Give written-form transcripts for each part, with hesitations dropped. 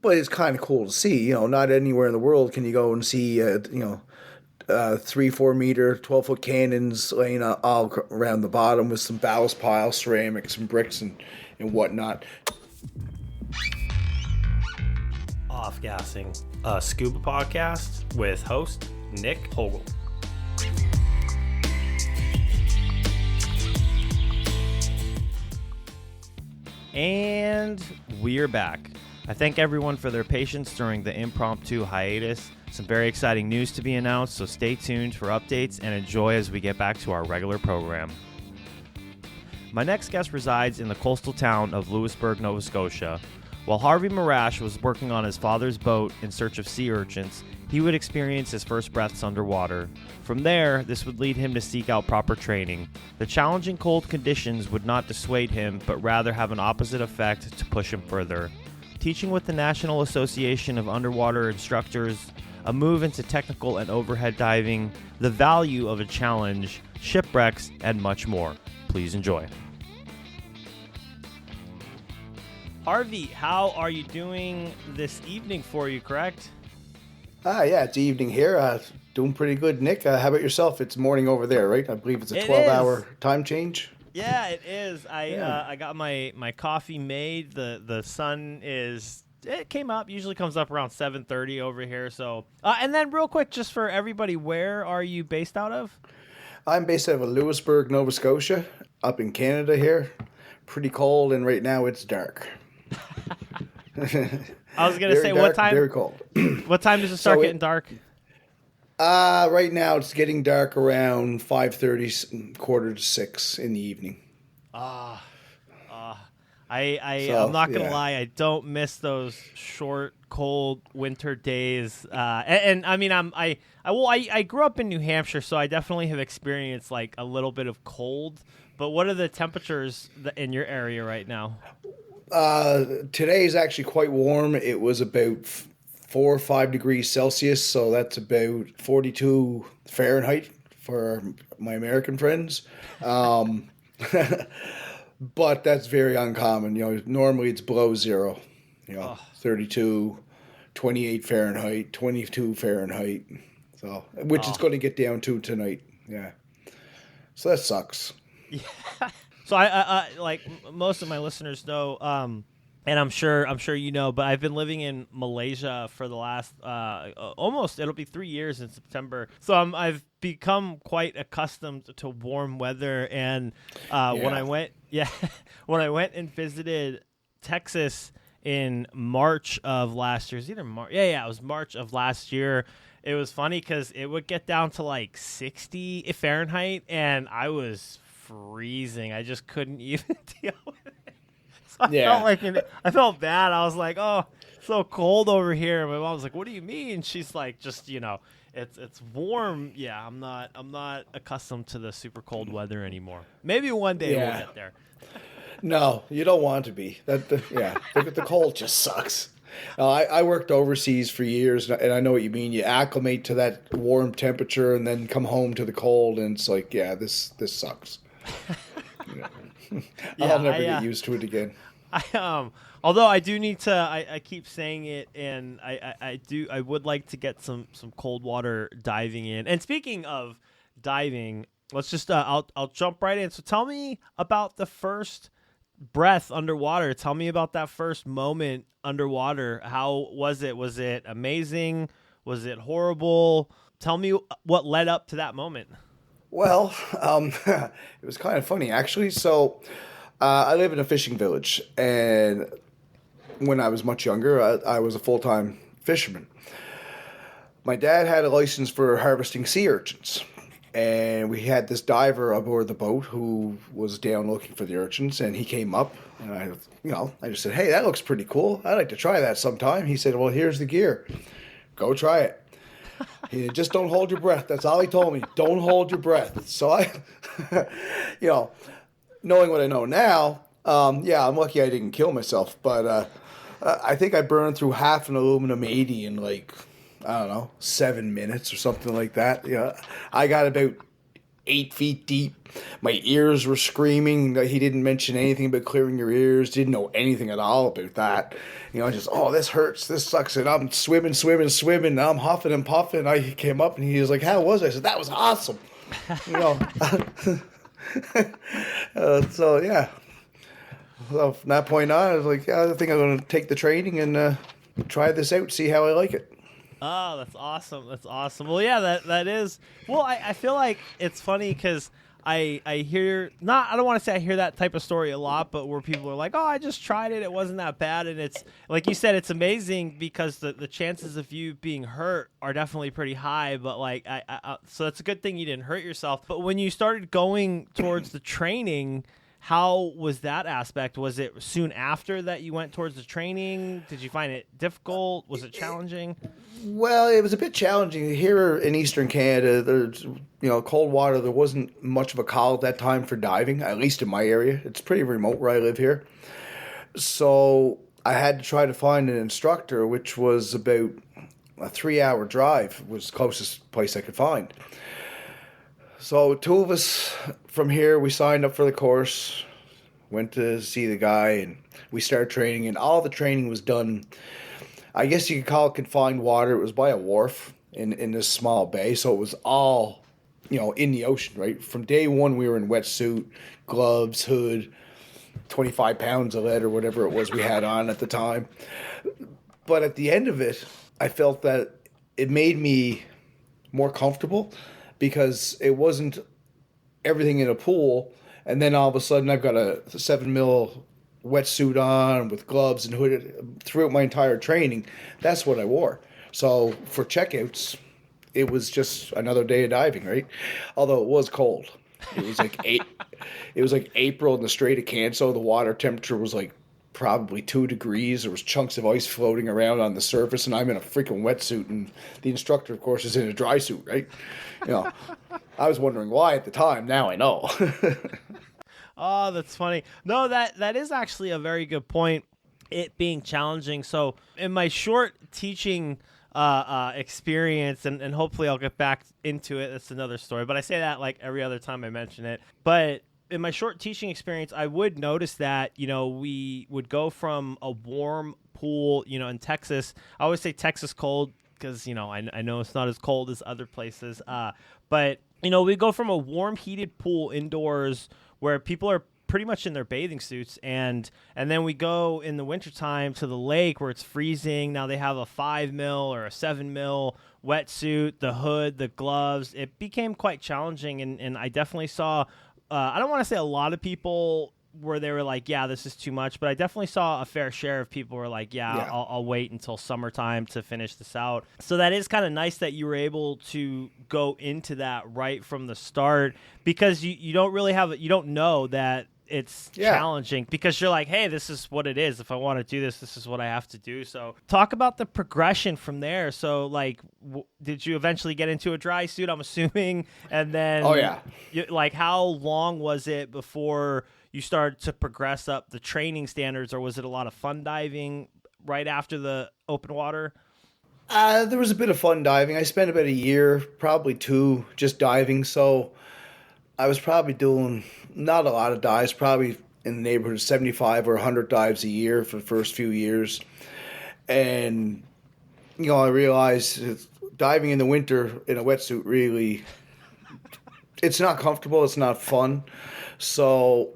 But it's kind of cool to see. Not anywhere in the world can you go and see, 3, 4 meter, 12-foot cannons laying all around the bottom with some ballast pile, ceramics, and bricks and whatnot. Off Gassing, a scuba podcast with host Nick Hogel. And we're back. I thank everyone for their patience during the impromptu hiatus. Some very exciting news to be announced, so stay tuned for updates and enjoy as we get back to our regular program. My next guest resides in the coastal town of Louisbourg, Nova Scotia. While Harvey Morash was working on his father's boat in search of sea urchins, he would experience his first breaths underwater. From there, this would lead him to seek out proper training. The challenging cold conditions would not dissuade him, but rather have an opposite effect to push him further. Teaching with the National Association of Underwater Instructors, a move into technical and overhead diving, the value of a challenge, shipwrecks, and much more. Please enjoy. Harvey, how are you doing this evening for you, correct? Yeah, it's evening here. Doing pretty good, Nick. How about yourself? It's morning over there, right? I believe it's a 12-hour time change. Yeah, it is. I got my coffee made. The sun it came up. Usually comes up around 7:30 over here. So and then real quick, just for everybody, where are you based out of? I'm based out of Louisbourg, Nova Scotia, up in Canada here. Pretty cold, and right now it's dark. I was gonna say, dark, what time? Very cold. What time does it start getting dark? Right now it's getting dark around 5:30, 5:45 in the evening. I'm not gonna lie, I don't miss those short, cold winter days. And I mean, I grew up in New Hampshire, so I definitely have experienced like a little bit of cold. But what are the temperatures in your area right now? Today is actually quite warm. It was about 4 or 5 degrees Celsius, so that's about 42 Fahrenheit for my American friends. But that's very uncommon. Normally it's below zero. 32, 28 Fahrenheit, 22 Fahrenheit. So, which is going to get down to tonight. Yeah. So that sucks. Yeah. So I like most of my listeners know, and I'm sure you know, but I've been living in Malaysia for the last it'll be 3 years in September. So I've become quite accustomed to warm weather. And when I went and visited Texas in March of last year, it was March of last year. It was funny because it would get down to like 60 Fahrenheit, and I was freezing. I just couldn't even deal with it. So I felt bad. I was like, "Oh, it's so cold over here." My mom was like, "What do you mean?" She's like, "Just it's warm." Yeah, I'm not accustomed to the super cold weather anymore. Maybe one day we'll get there. No, you don't want to be. The cold just sucks. I worked overseas for years, and I know what you mean. You acclimate to that warm temperature, and then come home to the cold, and it's like, this sucks. I'll never get used to it again. Although I do need to, I keep saying it, and I would like to get some cold water diving in. And speaking of diving, let's just I'll jump right in. So tell me about the first breath underwater. Tell me about that first moment underwater. How was it? Was it amazing? Was it horrible? Tell me what led up to that moment. Well, it was kind of funny, actually. So I live in a fishing village, and when I was much younger, I was a full-time fisherman. My dad had a license for harvesting sea urchins, and we had this diver aboard the boat who was down looking for the urchins, and he came up, and I just said, "Hey, that looks pretty cool. I'd like to try that sometime." He said, "Well, here's the gear. Go try it." He said, "Just don't hold your breath." That's all he told me. Don't hold your breath. So I, knowing what I know now, I'm lucky I didn't kill myself. But I think I burned through half an aluminum 80 in like, I don't know, 7 minutes or something like that. I got about 8 feet deep. My ears were screaming. He didn't mention anything about clearing your ears. Didn't know anything at all about that. Just, oh, this hurts. This sucks. And I'm swimming. And I'm huffing and puffing. He came up and he was like, how was it? I said, that was awesome. So, yeah. So from that point on, I was like, I think I'm going to take the training and try this out, see how I like it. Oh, that's awesome. That's awesome. Well, yeah, that is. Well, I feel like it's funny because I hear, I don't want to say I hear that type of story a lot, but where people are like, oh, I just tried it. It wasn't that bad. And it's, like you said, it's amazing because the chances of you being hurt are definitely pretty high. But like, so that's a good thing you didn't hurt yourself. But when you started going towards the training, how was that aspect? Was it soon after that you went towards the training? Did you find it difficult? Was it challenging? Well, it was a bit challenging. Here in Eastern Canada, there's, cold water. There wasn't much of a call at that time for diving, at least in my area. It's pretty remote where I live here. So I had to try to find an instructor, which was about a 3-hour drive, was the closest place I could find. So 2 of us from here, we signed up for the course, went to see the guy, and we started training. And all the training was done, I guess you could call it confined water. It was by a wharf in this small bay. So it was all, in the ocean, right? From day one, we were in wetsuit, gloves, hood, 25 pounds of lead or whatever it was we had on at the time. But at the end of it, I felt that it made me more comfortable, because it wasn't everything in a pool, and then all of a sudden I've got a 7mm wetsuit on with gloves and hooded throughout my entire training. That's what I wore. So for checkouts, it was just another day of diving, right? Although it was cold. It was like it was like April in the Strait of Canso. The water temperature was like probably 2 degrees. There was chunks of ice floating around on the surface, and I'm in a freaking wetsuit, and the instructor, of course, is in a dry suit, right? I was wondering why at the time. Now I know. Oh, that's funny. No, that is actually a very good point, it being challenging. So in my short teaching experience, and hopefully I'll get back into it, that's another story, but I say that like every other time I mention it. But in my short teaching experience, I would notice that, we would go from a warm pool, in Texas. I always say Texas cold because, I know it's not as cold as other places. But, we go from a warm heated pool indoors where people are pretty much in their bathing suits. And then we go in the wintertime to the lake where it's freezing. Now they have a 5mm or a 7mm wetsuit, the hood, the gloves. It became quite challenging. And I definitely saw, I don't want to say a lot of people where they were like, yeah, this is too much, but I definitely saw a fair share of people were like, yeah. I'll wait until summertime to finish this out. So that is kind of nice that you were able to go into that right from the start, because you don't really you don't know that it's challenging, because you're like, hey, this is what it is. If I want to do this, this is what I have to do. So talk about the progression from there. So like, did you eventually get into a dry suit, I'm assuming? And then, like, how long was it before you started to progress up the training standards, or was it a lot of fun diving right after the open water? There was a bit of fun diving. I spent about a year, probably 2, just diving. So I was probably doing not a lot of dives, probably in the neighborhood of 75 or 100 dives a year for the first few years. And, I realized diving in the winter in a wetsuit really, it's not comfortable, it's not fun. So,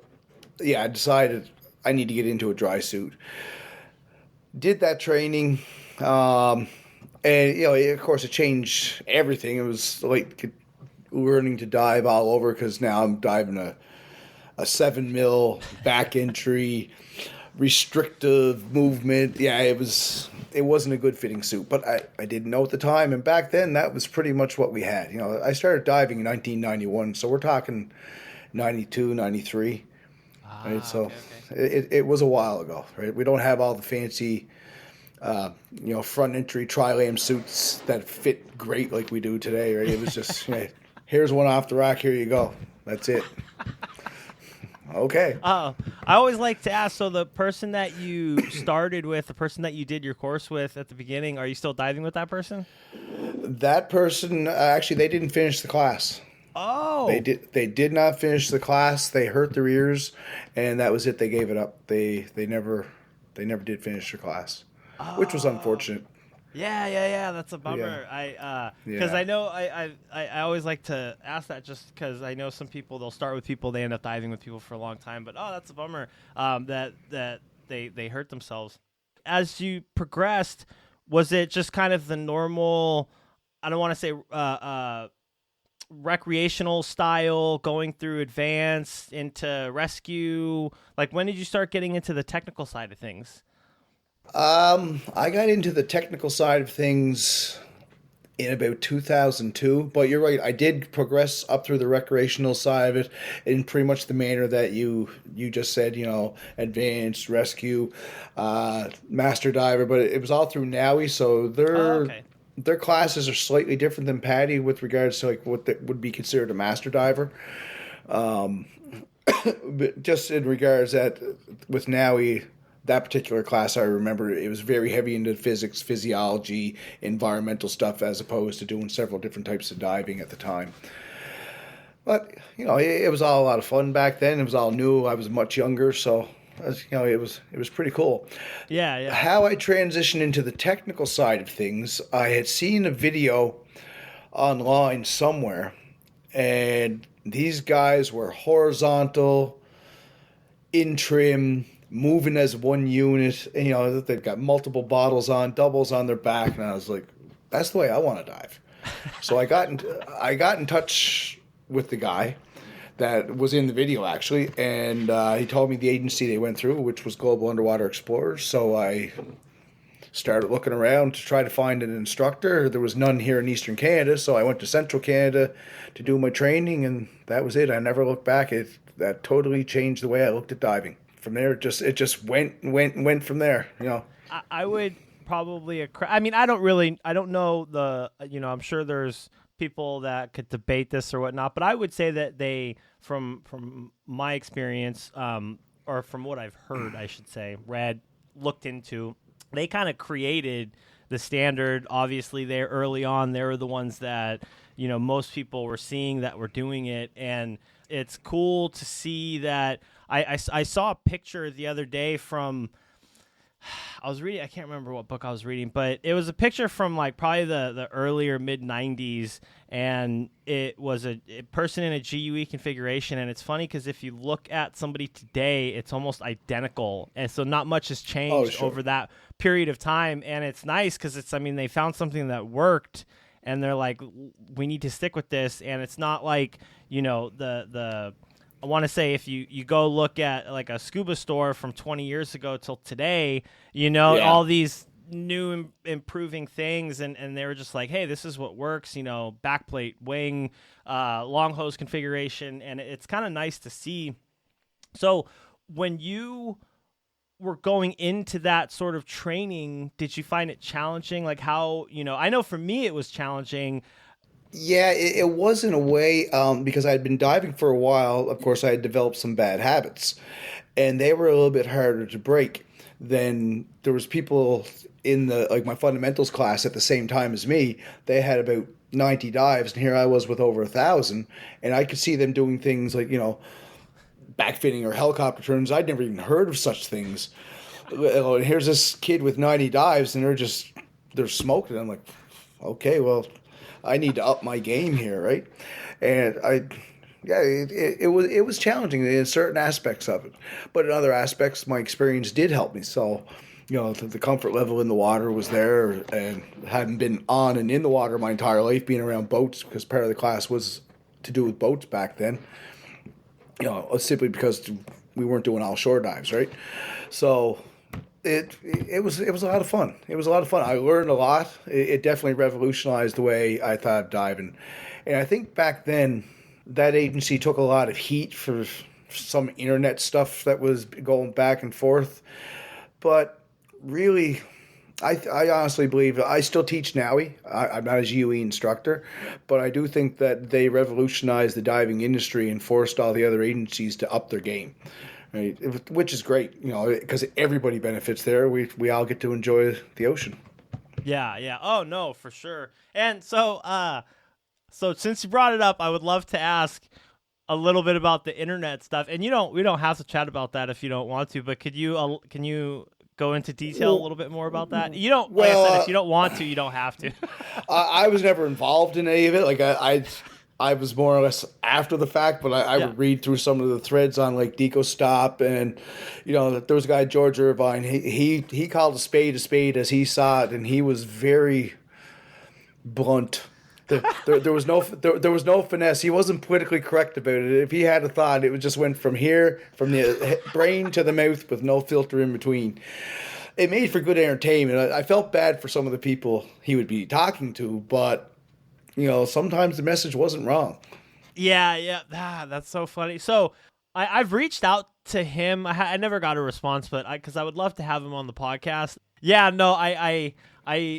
I decided I need to get into a dry suit. Did that training, and, of course, it changed everything. It was like learning to dive all over, because now I'm diving a 7mm back entry, restrictive movement. Yeah, it wasn't a good fitting suit, but I didn't know at the time. And back then, that was pretty much what we had. I started diving in 1991, so we're talking 92, 93. Right, so okay. It was a while ago, right? We don't have all the fancy, front entry tri-lame suits that fit great like we do today, right? It was just, here's one off the rack, here you go. That's it. Okay. I always like to ask, so the person that you started with, the person that you did your course with at the beginning, are you still diving with that person? That person, actually, they didn't finish the class. Oh, They did not finish the class. They hurt their ears, and that was it. They gave it up. They never did finish their class, which was oh. unfortunate. Yeah. That's a Yeah, bummer. Because yeah. I know I always like to ask that just because I know some people they'll start with people they end up diving with people for a long time. But that's a bummer. That they hurt themselves. As you progressed, was it just kind of the normal? I don't want to say recreational style, going through advanced into rescue. Like when did you start getting into the technical side of things? I got into the technical side of things in about 2002, but you're right. I did progress up through the recreational side of it in pretty much the manner that you just said. You know, advanced rescue, master diver, but it was all through NAUI. So Oh, okay. their classes are slightly different than Patty with regards to like what would be considered a master diver. But just in regards that with NAUI, that particular class, I remember it was very heavy into physics, physiology, environmental stuff, as opposed to doing several different types of diving at the time. But you know, it was all a lot of fun back then. It was all new. I was much younger, so it was pretty cool. Yeah. How I transitioned into the technical side of things, I had seen a video online somewhere, and these guys were horizontal, in trim, moving as one unit. And, you know, they've got multiple bottles on, doubles on their back, and I was like, that's the way I want to dive. So I got in touch with the guy that was in the video actually, and he told me the agency they went through, which was Global Underwater Explorers. So I started looking around to try to find an instructor. There was none here in Eastern Canada, so I went to Central Canada to do my training, and that was it. I never looked back. That totally changed the way I looked at diving. From there, it just went from there. You know. I would probably. I mean, I don't know the. I'm sure there's people that could debate this or whatnot, but I would say that they, from my experience, or from what I've heard, I should say, read, looked into, they kind of created the standard. Obviously, they're early on. They were the ones that most people were seeing that were doing it, and it's cool to see that. I saw a picture the other day from. I was reading. I can't remember what book I was reading, but it was a picture from like probably the earlier mid '90s, and it was a person in a GUE configuration. And it's funny because if you look at somebody today, it's almost identical, and so not much has changed over that period of time. And it's nice because I mean, they found something that worked, and they're like, we need to stick with this. And it's not like the I want to say if you go look at like a scuba store from 20 years ago till today, Yeah. all these new improving things, and they were just like, hey, this is what works, backplate, wing, long hose configuration, and it's kind of nice to see. So when you were going into that sort of training, did you find it challenging? Like how, I know for me it was challenging. Yeah, it was in a way because I had been diving for a while. Of course, I had developed some bad habits, and they were a little bit harder to break. Then there was people in the like my fundamentals class at the same time as me. They had about 90 dives, and here I was with over 1,000, and I could see them doing things like backfitting or helicopter turns. I'd never even heard of such things. And here's this kid with 90 dives, and they're smoking. I'm like, okay, well, I need to up my game here, right? And yeah, it was challenging in certain aspects of it, but in other aspects, my experience did help me. So, the comfort level in the water was there, and hadn't been on and in the water my entire life, being around boats because part of the class was to do with boats back then. Simply because we weren't doing all shore dives, right? So it was a lot of fun. It was a lot of fun. I learned a lot. It definitely revolutionized the way I thought of diving. And I think back then that agency took a lot of heat for some internet stuff that was going back and forth. But really, I honestly believe I still teach NAUI. I'm not a GUE instructor, but I do think that they revolutionized the diving industry and forced all the other agencies to up their game. Right, which is great, because everybody benefits there. We all get to enjoy the ocean. Yeah. Oh no, for sure. And so So since you brought it up, I would love to ask a little bit about the internet stuff. And we don't have to chat about that if you don't want to, but can you go into detail a little bit more about that? You don't, like I said, if you don't want to, you don't have to. I was never involved in any of it. Like I was more or less after the fact, but I would read through some of the threads on like Deco Stop, and there was a guy, George Irvine. He called a spade as he saw it, and he was very blunt. There was no finesse. He wasn't politically correct about it. If he had a thought, it just went from here, from the brain to the mouth, with no filter in between. It made for good entertainment. I felt bad for some of the people he would be talking to, but sometimes the message wasn't wrong. Yeah. That's so funny. So I've reached out to him. I never got a response, but because I would love to have him on the podcast. Yeah, no, I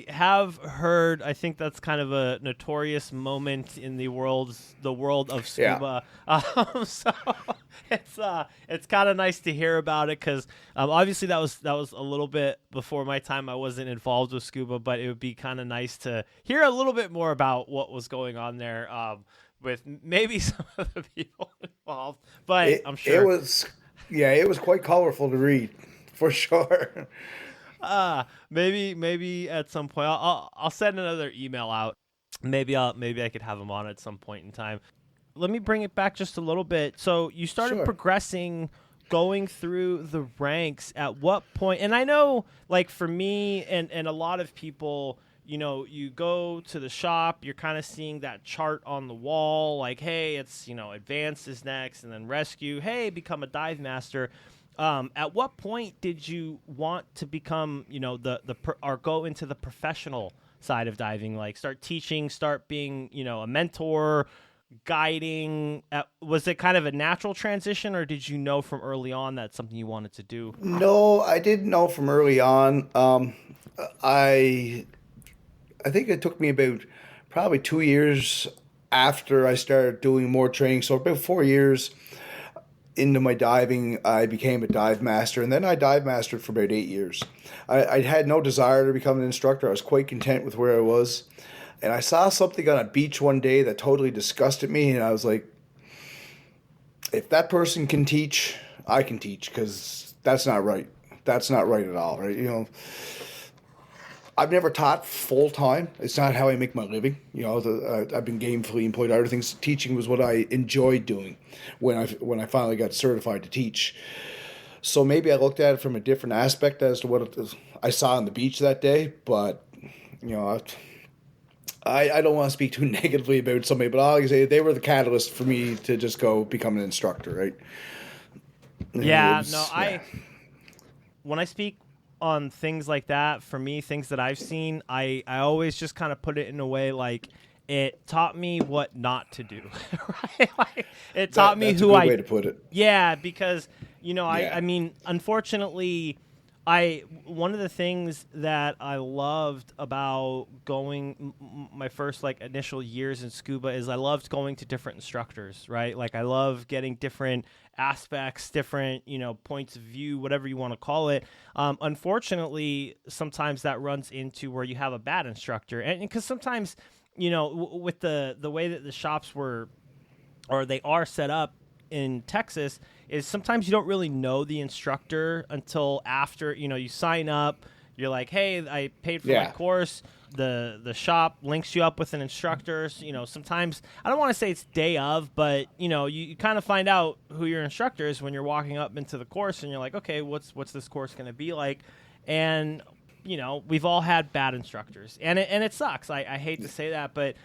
have heard. I think that's kind of a notorious moment in the world of scuba. Yeah. So it's kind of nice to hear about it, because obviously that was a little bit before my time. I wasn't involved with scuba, but it would be kind of nice to hear a little bit more about what was going on there with maybe some of the people involved. But I'm sure it was quite colorful to read, for sure. Maybe at some point I'll send another email out. Maybe I could have him on at some point in time. Let me bring it back just a little bit. So you started progressing, going through the ranks. At what point? And I know, like, for me and a lot of people, you go to the shop, you're kind of seeing that chart on the wall, like, hey, it's, advanced is next, and then rescue, hey, become a dive master. At what point did you want to become, or go into the professional side of diving, like start teaching, start being, a mentor, guiding? Was it kind of a natural transition, or did you know from early on that's something you wanted to do? No, I didn't know from early on. I think it took me about probably 2 years after I started doing more training. So about 4 years into my diving, I became a dive master, and then I dive mastered for about 8 years. I had no desire to become an instructor. I was quite content with where I was. And I saw something on a beach one day that totally disgusted me, and I was like, if that person can teach, I can teach, because that's not right. That's not right at all, right? I've never taught full time. It's not how I make my living. I've been gainfully employed other things. Teaching was what I enjoyed doing when I finally got certified to teach. So maybe I looked at it from a different aspect as to what I saw on the beach that day. But I don't want to speak too negatively about somebody, but all I can say, they were the catalyst for me to just go become an instructor, right? When I speak on things like that, for me, things that I've seen, I always just kind of put it in a way like, it taught me what not to do. Right? Like, it taught me who way to put it. Yeah, because I mean, unfortunately, one of the things that I loved about going my first initial years in scuba is I loved going to different instructors, right? Like, I love getting different aspects, different points of view, whatever you want to call it. Unfortunately, sometimes that runs into where you have a bad instructor, and because sometimes with the way that the shops they are set up in Texas, is sometimes you don't really know the instructor until after you sign up. You're like, hey, I paid for my course. The shop links you up with an instructor. So, sometimes, I don't want to say it's day of, but you kind of find out who your instructor is when you're walking up into the course, and you're like, okay, what's this course going to be like? And we've all had bad instructors, and it sucks. I hate to say that, but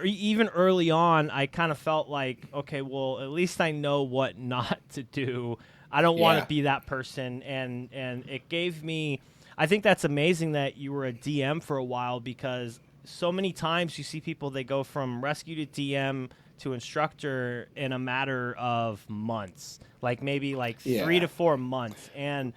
even early on, I kind of felt like, okay, well, at least I know what not to do. I don't want to be that person, and it gave me. I think that's amazing that you were a DM for a while, because so many times you see people, they go from rescue to DM to instructor in a matter of months, maybe 3 to 4 months. And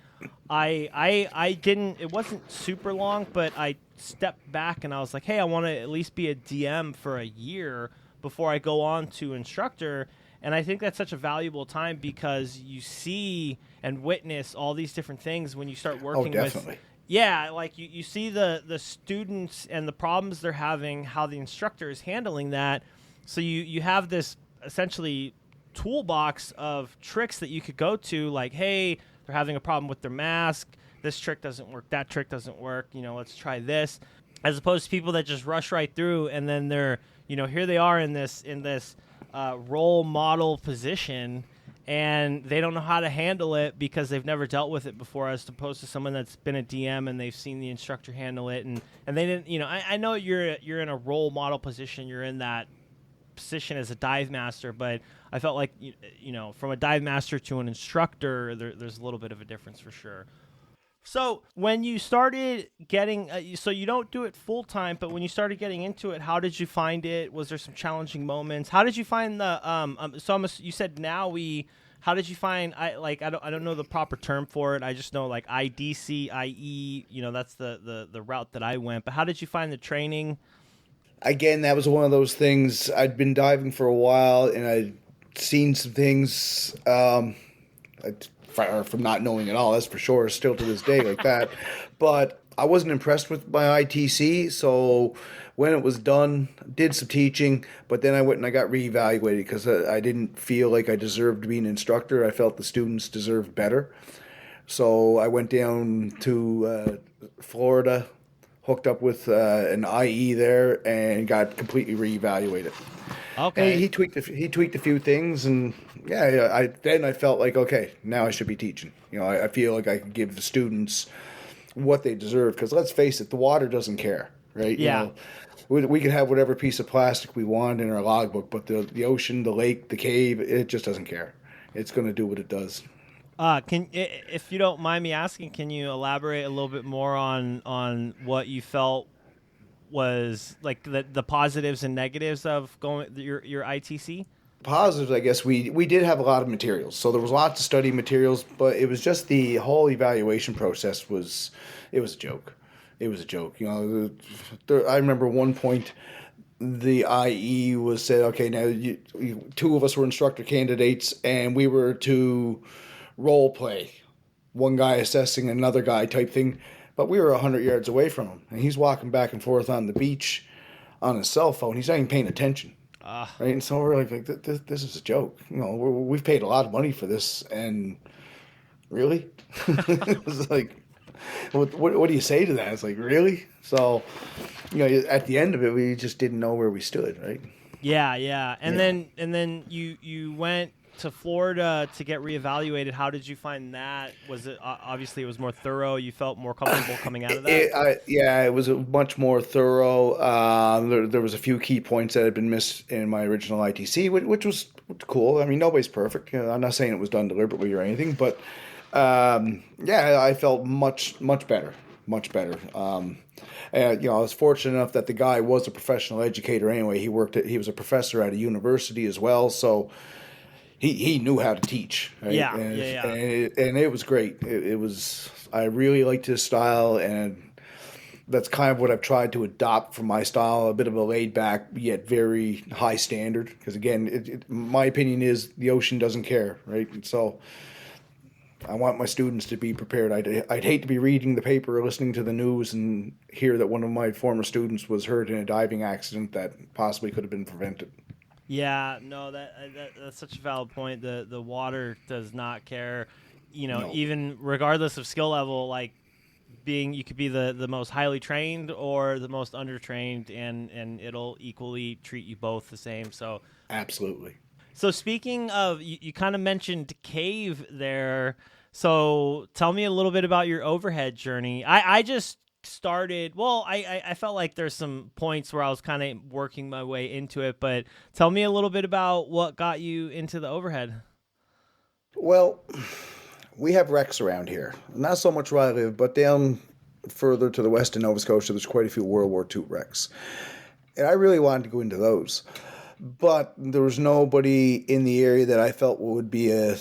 I didn't, it wasn't super long, but I stepped back and I was like, hey, I want to at least be a DM for a year before I go on to instructor. And I think that's such a valuable time, because you see and witness all these different things when you start working with. Yeah, like you see the students and the problems they're having, how the instructor is handling that. So you have this essentially toolbox of tricks that you could go to, like, hey, they're having a problem with their mask. This trick doesn't work. That trick doesn't work. Let's try this. As opposed to people that just rush right through, and then they're, here they are in this role model position, and they don't know how to handle it because they've never dealt with it before, as opposed to someone that's been a DM and they've seen the instructor handle it, and they didn't. I know you're in a role model position. You're in that position as a dive master, but I felt like from a dive master to an instructor, there's a little bit of a difference for sure. So when you started getting, so you don't do it full time, but when you started getting into it, how did you find it? Was there some challenging moments? How did you find the? You said NAUI. How did you find? I don't know the proper term for it. I just know like IDC, IE. That's the route that I went. But how did you find the training? Again, that was one of those things. I'd been diving for a while, and I'd seen some things. From not knowing at all, that's for sure, still to this day like that. But I wasn't impressed with my ITC, so when it was done, did some teaching, but then I went and I got reevaluated because I didn't feel like I deserved to be an instructor. I felt the students deserved better. So I went down to Florida, hooked up with an IE there, and got completely reevaluated. Okay. And he tweaked a few things, and I felt like, okay, now I should be teaching. I feel like I could give the students what they deserve, because let's face it, the water doesn't care, right? Yeah. We can have whatever piece of plastic we want in our logbook, but the ocean, the lake, the cave, it just doesn't care. It's going to do what it does. If you don't mind me asking, can you elaborate a little bit more on what you felt was like the positives and negatives of going your ITC? Positives, I guess we did have a lot of materials, so there was lots of study materials, but it was just the whole evaluation process was a joke. It was a joke. I remember one point the IE was said, okay, now two of us were instructor candidates, and we were to role play, one guy assessing another guy type thing. But we were 100 yards away from him, and he's walking back and forth on the beach on his cell phone. He's not even paying attention. Right? And so we're like this is a joke. We've paid a lot of money for this, and really? It was like, what do you say to that? It's like, really? So, at the end of it, we just didn't know where we stood, right? Yeah. And then you went to Florida to get reevaluated. How did you find that? Was it obviously it was more thorough? You felt more comfortable coming out of that? It was much more thorough. There was a few key points that had been missed in my original ITC, which was cool. I mean, nobody's perfect. I'm not saying it was done deliberately or anything, but I felt much better. I was fortunate enough that the guy was a professional educator anyway. He was a professor at a university as well, so he knew how to teach. Right? Yeah, and it was great. It was. I really liked his style, and that's kind of what I've tried to adopt from my style. A bit of a laid back yet very high standard. Because again, my opinion is the ocean doesn't care, right? And so I want my students to be prepared. I'd hate to be reading the paper or listening to the news and hear that one of my former students was hurt in a diving accident that possibly could have been prevented. Yeah, no, that's such a valid point. The water does not care, No. even regardless of skill level. Like you could be the most highly trained or the most undertrained, and it'll equally treat you both the same. So Absolutely. So speaking of, you kind of mentioned cave there. So tell me a little bit about your overhead journey. I just started, I felt like there's some points where I was kind of working my way into it, but tell me a little bit about what got you into the overhead. Well, we have wrecks around here. Not so much where I live, but down further to the west in Nova Scotia, there's quite a few World War II wrecks. And I really wanted to go into those. But there was nobody in the area that I felt would be a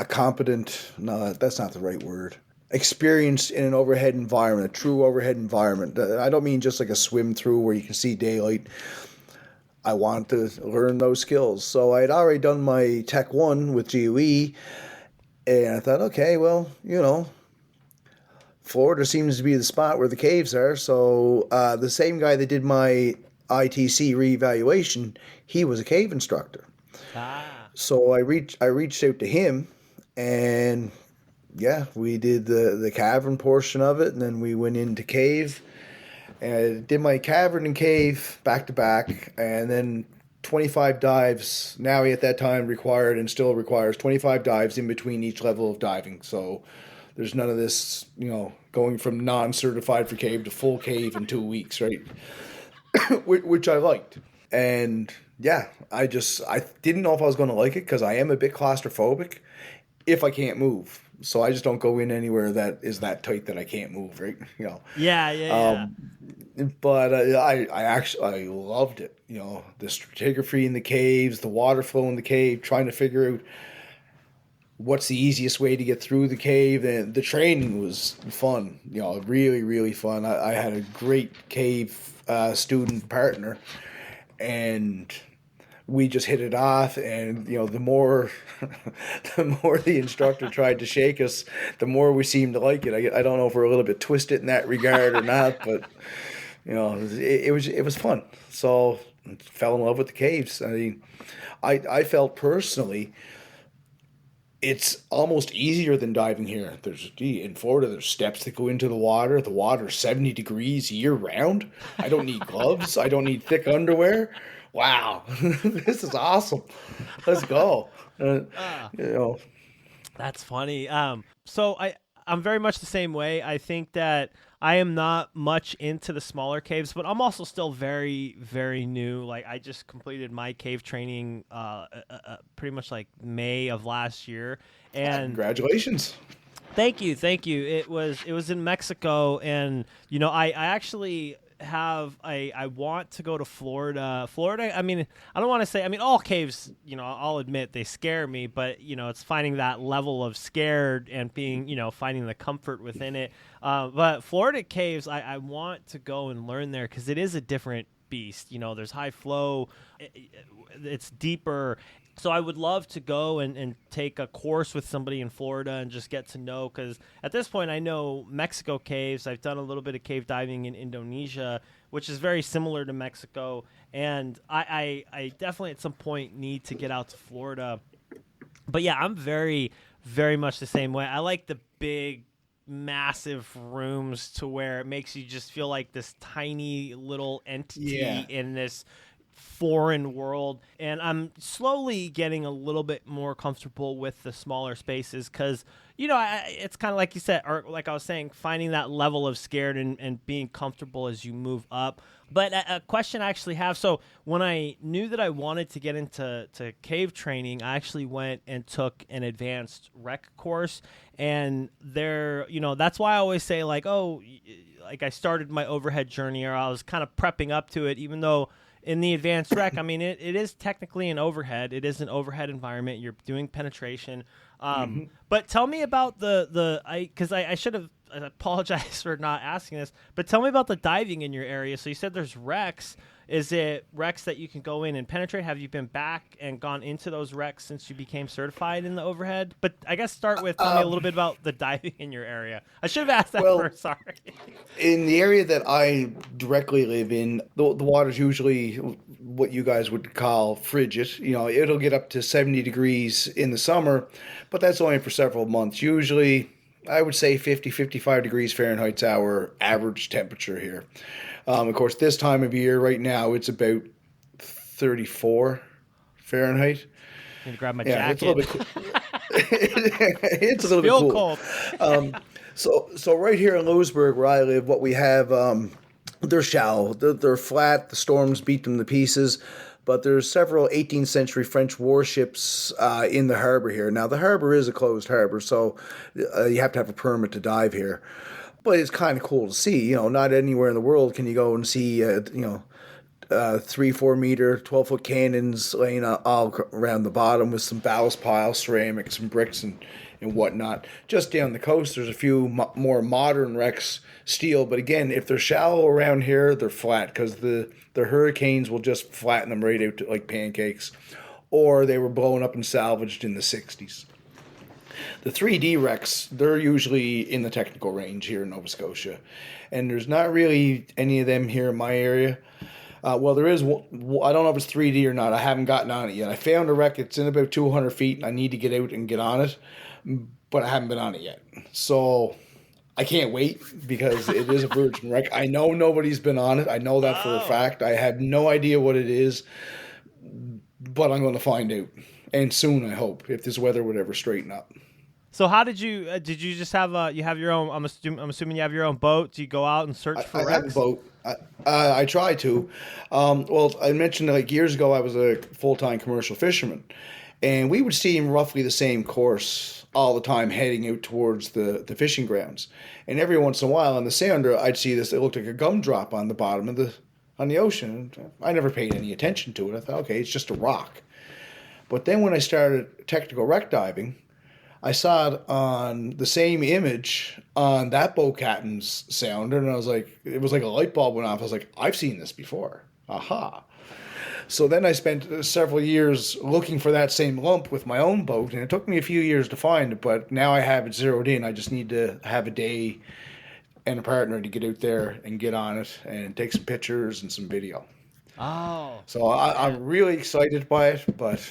competent, no, that's not the right word, experienced in an overhead environment, a true overhead environment. I don't mean just like a swim through where you can see daylight. I wanted to learn those skills. So I had already done my Tech 1 with GOE, and I thought, okay, well, Florida seems to be the spot where the caves are. So the same guy that did my ITC reevaluation, he was a cave instructor. Ah. So I reached out to him, and yeah, we did the cavern portion of it, and then we went into cave, and I did my cavern and cave back to back, and then 25 dives. Now he at that time required and still requires 25 dives in between each level of diving. So there's none of this, going from non-certified for cave to full cave in 2 weeks, right? Which I liked. And yeah, I didn't know if I was going to like it because I am a bit claustrophobic if I can't move. So I just don't go in anywhere that is that tight that I can't move, right? Yeah. But I loved it. The stratigraphy in the caves, the water flow in the cave, trying to figure out what's the easiest way to get through the cave. And the training was fun, really, really fun. I had a great cave student partner, and we just hit it off. And the more the instructor tried to shake us, the more we seemed to like it. I don't know if we're a little bit twisted in that regard or not, but it was fun. So fell in love with the caves. I mean, I felt personally it's almost easier than diving here. In Florida, there's steps that go into the water. The water's 70 degrees year round. I don't need gloves. I don't need thick underwear. Wow, this is awesome. Let's go. That's funny. So I'm very much the same way. I think that I am not much into the smaller caves, but I'm also still very, very new. Like I just completed my cave training pretty much like May of last year. And congratulations. Thank you. It was in Mexico, and I actually I want to go to Florida. I mean, I don't want to say, all caves, I'll admit they scare me, but it's finding that level of scared and being, finding the comfort within it. But Florida caves, I want to go and learn there because it is a different beast. There's high flow, it's deeper. So I would love to go and take a course with somebody in Florida and just get to know, because at this point I know Mexico caves. I've done a little bit of cave diving in Indonesia, which is very similar to Mexico. And I definitely at some point need to get out to Florida. But yeah, I'm very, very much the same way. I like the big, massive rooms to where it makes you just feel like this tiny little entity in this foreign world, and I'm slowly getting a little bit more comfortable with the smaller spaces because it's kind of like you said, or like I was saying, finding that level of scared and being comfortable as you move up. But a question I actually have, so when I knew that I wanted to get into cave training, I actually went and took an advanced rec course, and that's why I always say like I started my overhead journey, or I was kind of prepping up to it, even though in the advanced rec, I mean, it is technically an overhead. It is an overhead environment. You're doing penetration. But tell me about because I should have apologized for not asking this, but tell me about the diving in your area. So you said there's wrecks. Is it wrecks that you can go in and penetrate? Have you been back and gone into those wrecks since you became certified in the overhead? But I guess start with tell me a little bit about the diving in your area. I should have asked that first. Sorry. In the area that I directly live in, the water's usually what you guys would call frigid. It'll get up to 70 degrees in the summer, but that's only for several months. Usually, I would say 50, 55 degrees Fahrenheit's our average temperature here. Of course, this time of year, right now, it's about 34 Fahrenheit. I'm going to grab my jacket. It's a little bit cool. It's a little bit cool. Cold. So right here in Louisbourg, where I live, what we have, they're shallow. They're flat. The storms beat them to pieces. But there's several 18th century French warships in the harbor here. Now, the harbor is a closed harbor, so you have to have a permit to dive here. But it's kind of cool to see. Not anywhere in the world can you go and see, 3-4 meter, 12-foot cannons laying all around the bottom with some ballast piles, ceramics, and bricks and whatnot. Just down the coast, there's a few more modern wrecks, steel. But again, if they're shallow around here, they're flat because the hurricanes will just flatten them right out to like pancakes. Or they were blown up and salvaged in the 60s. The 3D wrecks, they're usually in the technical range here in Nova Scotia. And there's not really any of them here in my area. Well, there is one, I don't know if it's 3D or not. I haven't gotten on it yet. I found a wreck. It's in about 200 feet, and I need to get out and get on it. But I haven't been on it yet. So I can't wait because it is a virgin wreck. I know nobody's been on it. I know that for a fact. I have no idea what it is, but I'm going to find out. And soon, I hope, if this weather would ever straighten up. So how did you just have you have your own? I'm assuming you have your own boat. Do you go out and search for wrecks? I have a boat. I try to. Well, I mentioned like years ago I was a full-time commercial fisherman, and we would see roughly the same course all the time heading out towards the fishing grounds. And every once in a while on the sounder, I'd see this. It looked like a gumdrop on the bottom of the ocean. I never paid any attention to it. I thought, okay, it's just a rock. But then when I started technical wreck diving, I saw it on the same image on that boat captain's sounder, and I was like, it was like a light bulb went off. I was like, I've seen this before. Aha. So then I spent several years looking for that same lump with my own boat, and it took me a few years to find it, but now I have it zeroed in. I just need to have a day and a partner to get out there and get on it and take some pictures and some video. Oh. So I'm really excited by it, but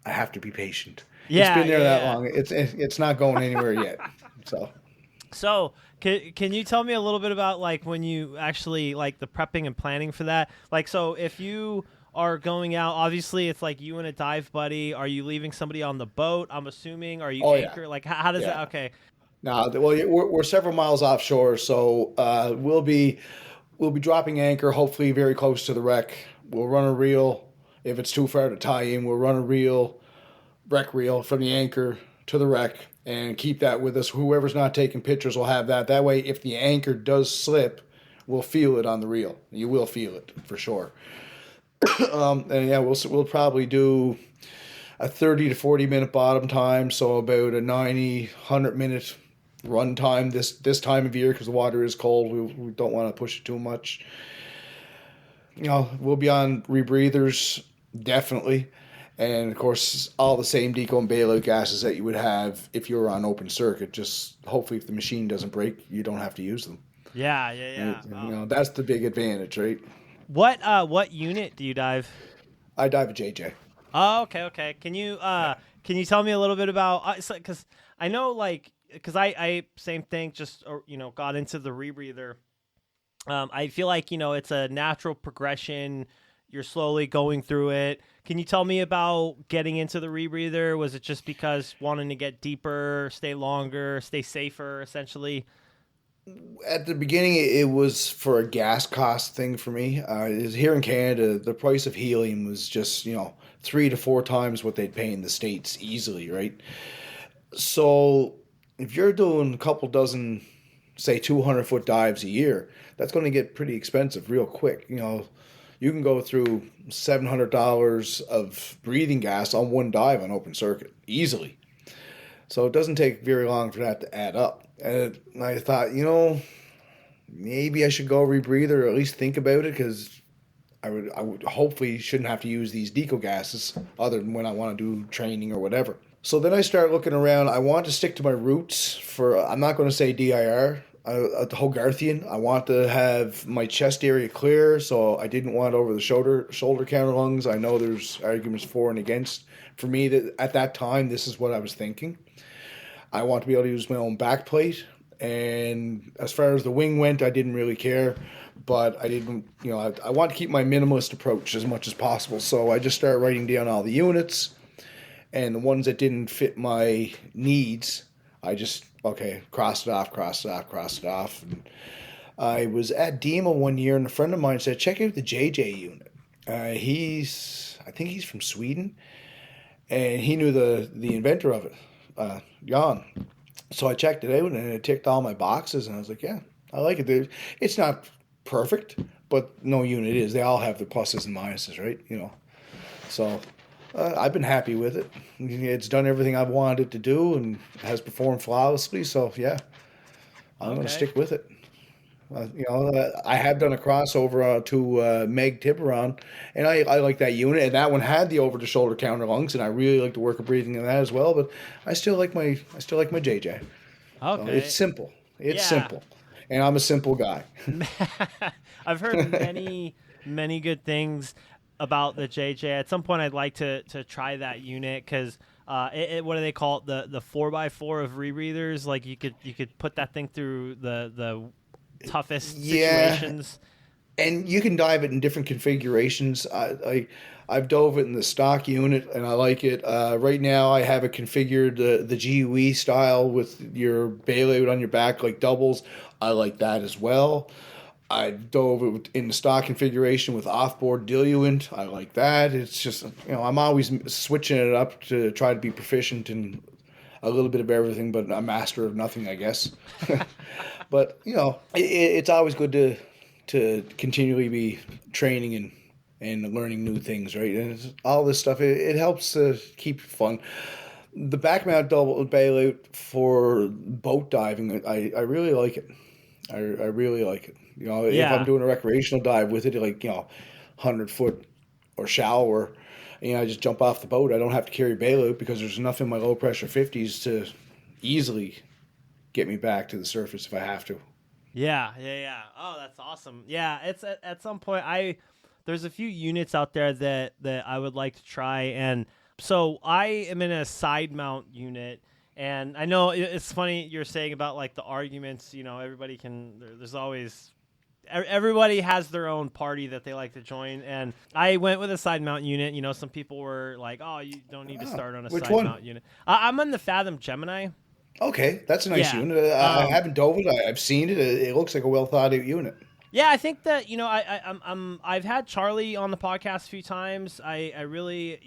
I have to be patient. Yeah, it's been there that long. It's not going anywhere yet. So can you tell me a little bit about like when you actually like the prepping and planning for that? Like, so if you are going out, obviously it's like you and a dive buddy. Are you leaving somebody on the boat? I'm assuming. Are you anchor? Yeah. Like how does that? Okay. No, well, we're several miles offshore, so we'll be dropping anchor. Hopefully, very close to the wreck. We'll run a reel. If it's too far to tie in, we'll run a wreck reel from the anchor to the wreck and keep that with us. Whoever's not taking pictures will have that. That way, if the anchor does slip, we'll feel it on the reel. You will feel it for sure. And yeah, we'll probably do a 30 to 40 minute bottom time, so about a 90, 100 minute run time this time of year because the water is cold. We don't want to push it too much. You know, we'll be on rebreathers, definitely. And, of course, all the same deco and bailout gases that you would have if you were on open circuit. Just hopefully if the machine doesn't break, you don't have to use them. Yeah. And, you know, that's the big advantage, right? What unit do you dive? I dive a JJ. Oh, okay. Can you tell me a little bit about, because I know, like, because I same thing, just, got into the rebreather. I feel like, it's a natural progression. You're slowly going through it. Can you tell me about getting into the rebreather? Was it just because wanting to get deeper, stay longer, stay safer, essentially? At the beginning, it was for a gas cost thing for me. Here in Canada, the price of helium was just, 3 to 4 times what they'd pay in the States easily, right? So if you're doing a couple dozen, say 200-foot dives a year, that's going to get pretty expensive real quick. You can go through $700 of breathing gas on one dive on open circuit easily. So it doesn't take very long for that to add up. And I thought, maybe I should go rebreather or at least think about it because I would hopefully shouldn't have to use these deco gases other than when I want to do training or whatever. So then I start looking around. I want to stick to my roots for, I'm not going to say DIR, Hogarthian. I want to have my chest area clear, so I didn't want over the shoulder counter lungs. I know there's arguments for and against. For me, that at that time, this is what I was thinking. I want to be able to use my own back plate, and as far as the wing went, I didn't really care, but I didn't, I want to keep my minimalist approach as much as possible, so I just started writing down all the units, and the ones that didn't fit my needs, I just, crossed it off. And I was at DEMA one year, and a friend of mine said, check out the JJ unit. I think he's from Sweden, and he knew the inventor of it, Jan. So I checked it out, and it ticked all my boxes, and I was like, yeah, I like it. It's not perfect, but no unit is. They all have their pluses and minuses, right? So I've been happy with it. It's done everything I've wanted it to do and has performed flawlessly. So, yeah, I'm going to stick with it. I have done a crossover to Meg Tiburon, and I like that unit. And that one had the over the shoulder counter lungs, and I really like the work of breathing in that as well. But I still like my JJ. So it's Okay. simple. It's Yeah. simple, and I'm a simple guy. I've heard many good things about the JJ. At some point, I'd like to try that unit because what do they call it? The 4x4 of rebreathers. Like you could put that thing through the toughest Yeah, situations. and you can dive it in different configurations. I've dove it in the stock unit, and I like it. Right now, I have it configured the GUE style with your bailout on your back like doubles. I like that as well. I dove it in the stock configuration with offboard diluent. I like that. It's just I'm always switching it up to try to be proficient in a little bit of everything, but a master of nothing, I guess. But it's always good to continually be training and learning new things, right? And all this stuff it helps to keep it fun. The back mount double bailout for boat diving, I really like it. I really like it. If I'm Yeah. doing a recreational dive with it, like 100 foot or shallower, I just jump off the boat. I don't have to carry bailout because there's enough in my low pressure 50s to easily get me back to the surface if I have to. Yeah. Oh, that's awesome. Yeah, it's at some point there's a few units out there that I would like to try, and so I am in a side mount unit. And I know it's funny you're saying about like the arguments. Everybody there's always everybody has their own party that they like to join, and I went with a side mount unit. Some people were like, "Oh, you don't need to start on a Which side one? mount unit." I'm on the Fathom Gemini. Okay, that's a nice Yeah. unit. I haven't dove it. I've seen it. It looks like a well thought out unit. Yeah, I think that I've had Charlie on the podcast a few times. I really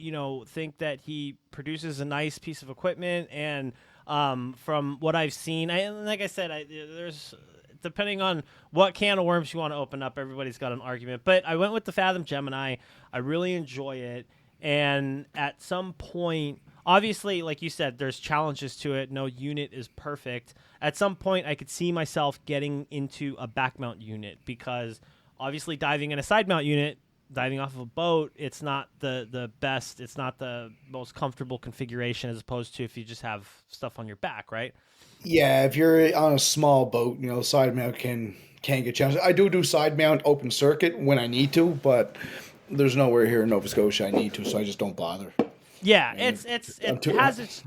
think that he produces a nice piece of equipment, and from what I've seen, like I said, there's depending on what can of worms you want to open up, everybody's got an argument. But I went with the Fathom Gemini. I really enjoy it, and at some point, obviously, like you said, there's challenges to it. No unit is perfect. At some point, I could see myself getting into a back mount unit because obviously diving in a side mount unit, diving off of a boat, it's not the best. It's not the most comfortable configuration as opposed to if you just have stuff on your back, right? Yeah, if you're on a small boat, side mount can get challenging. I do side mount open circuit when I need to, but there's nowhere here in Nova Scotia I need to, so I just don't bother. Yeah, And I'm it too, has its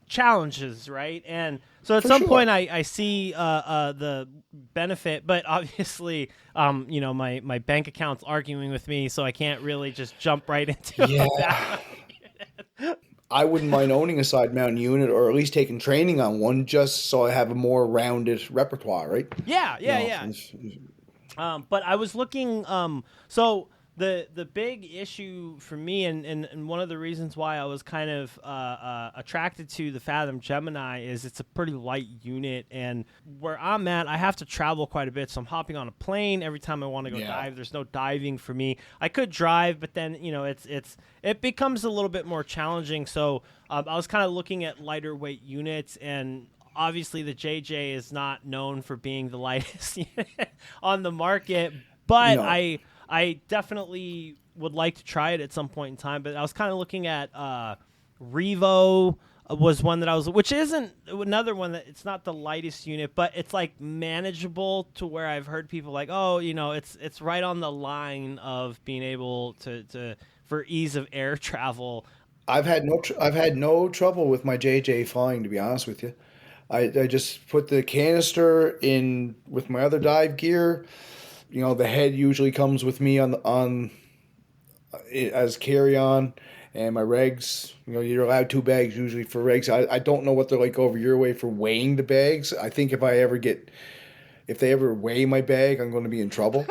challenges, right? And so at for some point sure. I see the benefit, but obviously my bank account's arguing with me, so I can't really just jump right into Yeah, a back. I wouldn't mind owning a side mount unit or at least taking training on one just so I have a more rounded repertoire, right? Yeah, You yeah, know, yeah. it's- But I was looking. So the big issue for me, and one of the reasons why I was kind of attracted to the Fathom Gemini is it's a pretty light unit, and where I'm at, I have to travel quite a bit. So I'm hopping on a plane every time I want to go yeah. dive. There's no diving for me. I could drive, but then it becomes a little bit more challenging. So I was kind of looking at lighter weight units and. Obviously, the JJ is not known for being the lightest unit on the market, but No. I definitely would like to try it at some point in time. But I was kind of looking at Revo was one that I was, which isn't another one that it's not the lightest unit, but it's like manageable to where I've heard people like, oh, it's right on the line of being able to for ease of air travel. I've had no trouble with my JJ flying, to be honest with you. I just put the canister in with my other dive gear. The head usually comes with me on as carry on, and my regs. You're allowed 2 bags usually for regs. I don't know what they're like over your way for weighing the bags. I think if they ever weigh my bag, I'm going to be in trouble.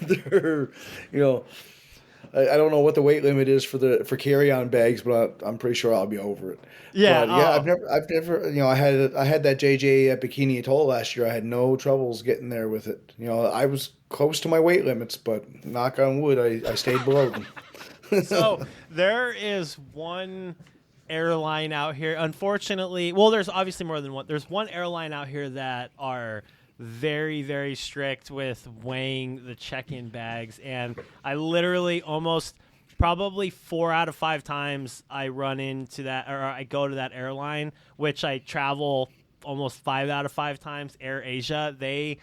They're, I don't know what the weight limit is for carry on bags, but I'm pretty sure I'll be over it. Yeah. But yeah, I've never, I had that JJ at Bikini Atoll last year. I had no troubles getting there with it. I was close to my weight limits, but knock on wood, I stayed below them. So there is one airline out here. Unfortunately, well, there's obviously more than one. There's one airline out here that are very, very strict with weighing the check-in bags, and I literally almost probably 4 out of 5 times I run into that, or I go to that airline, which I travel almost 5 out of 5 times. Air Asia, they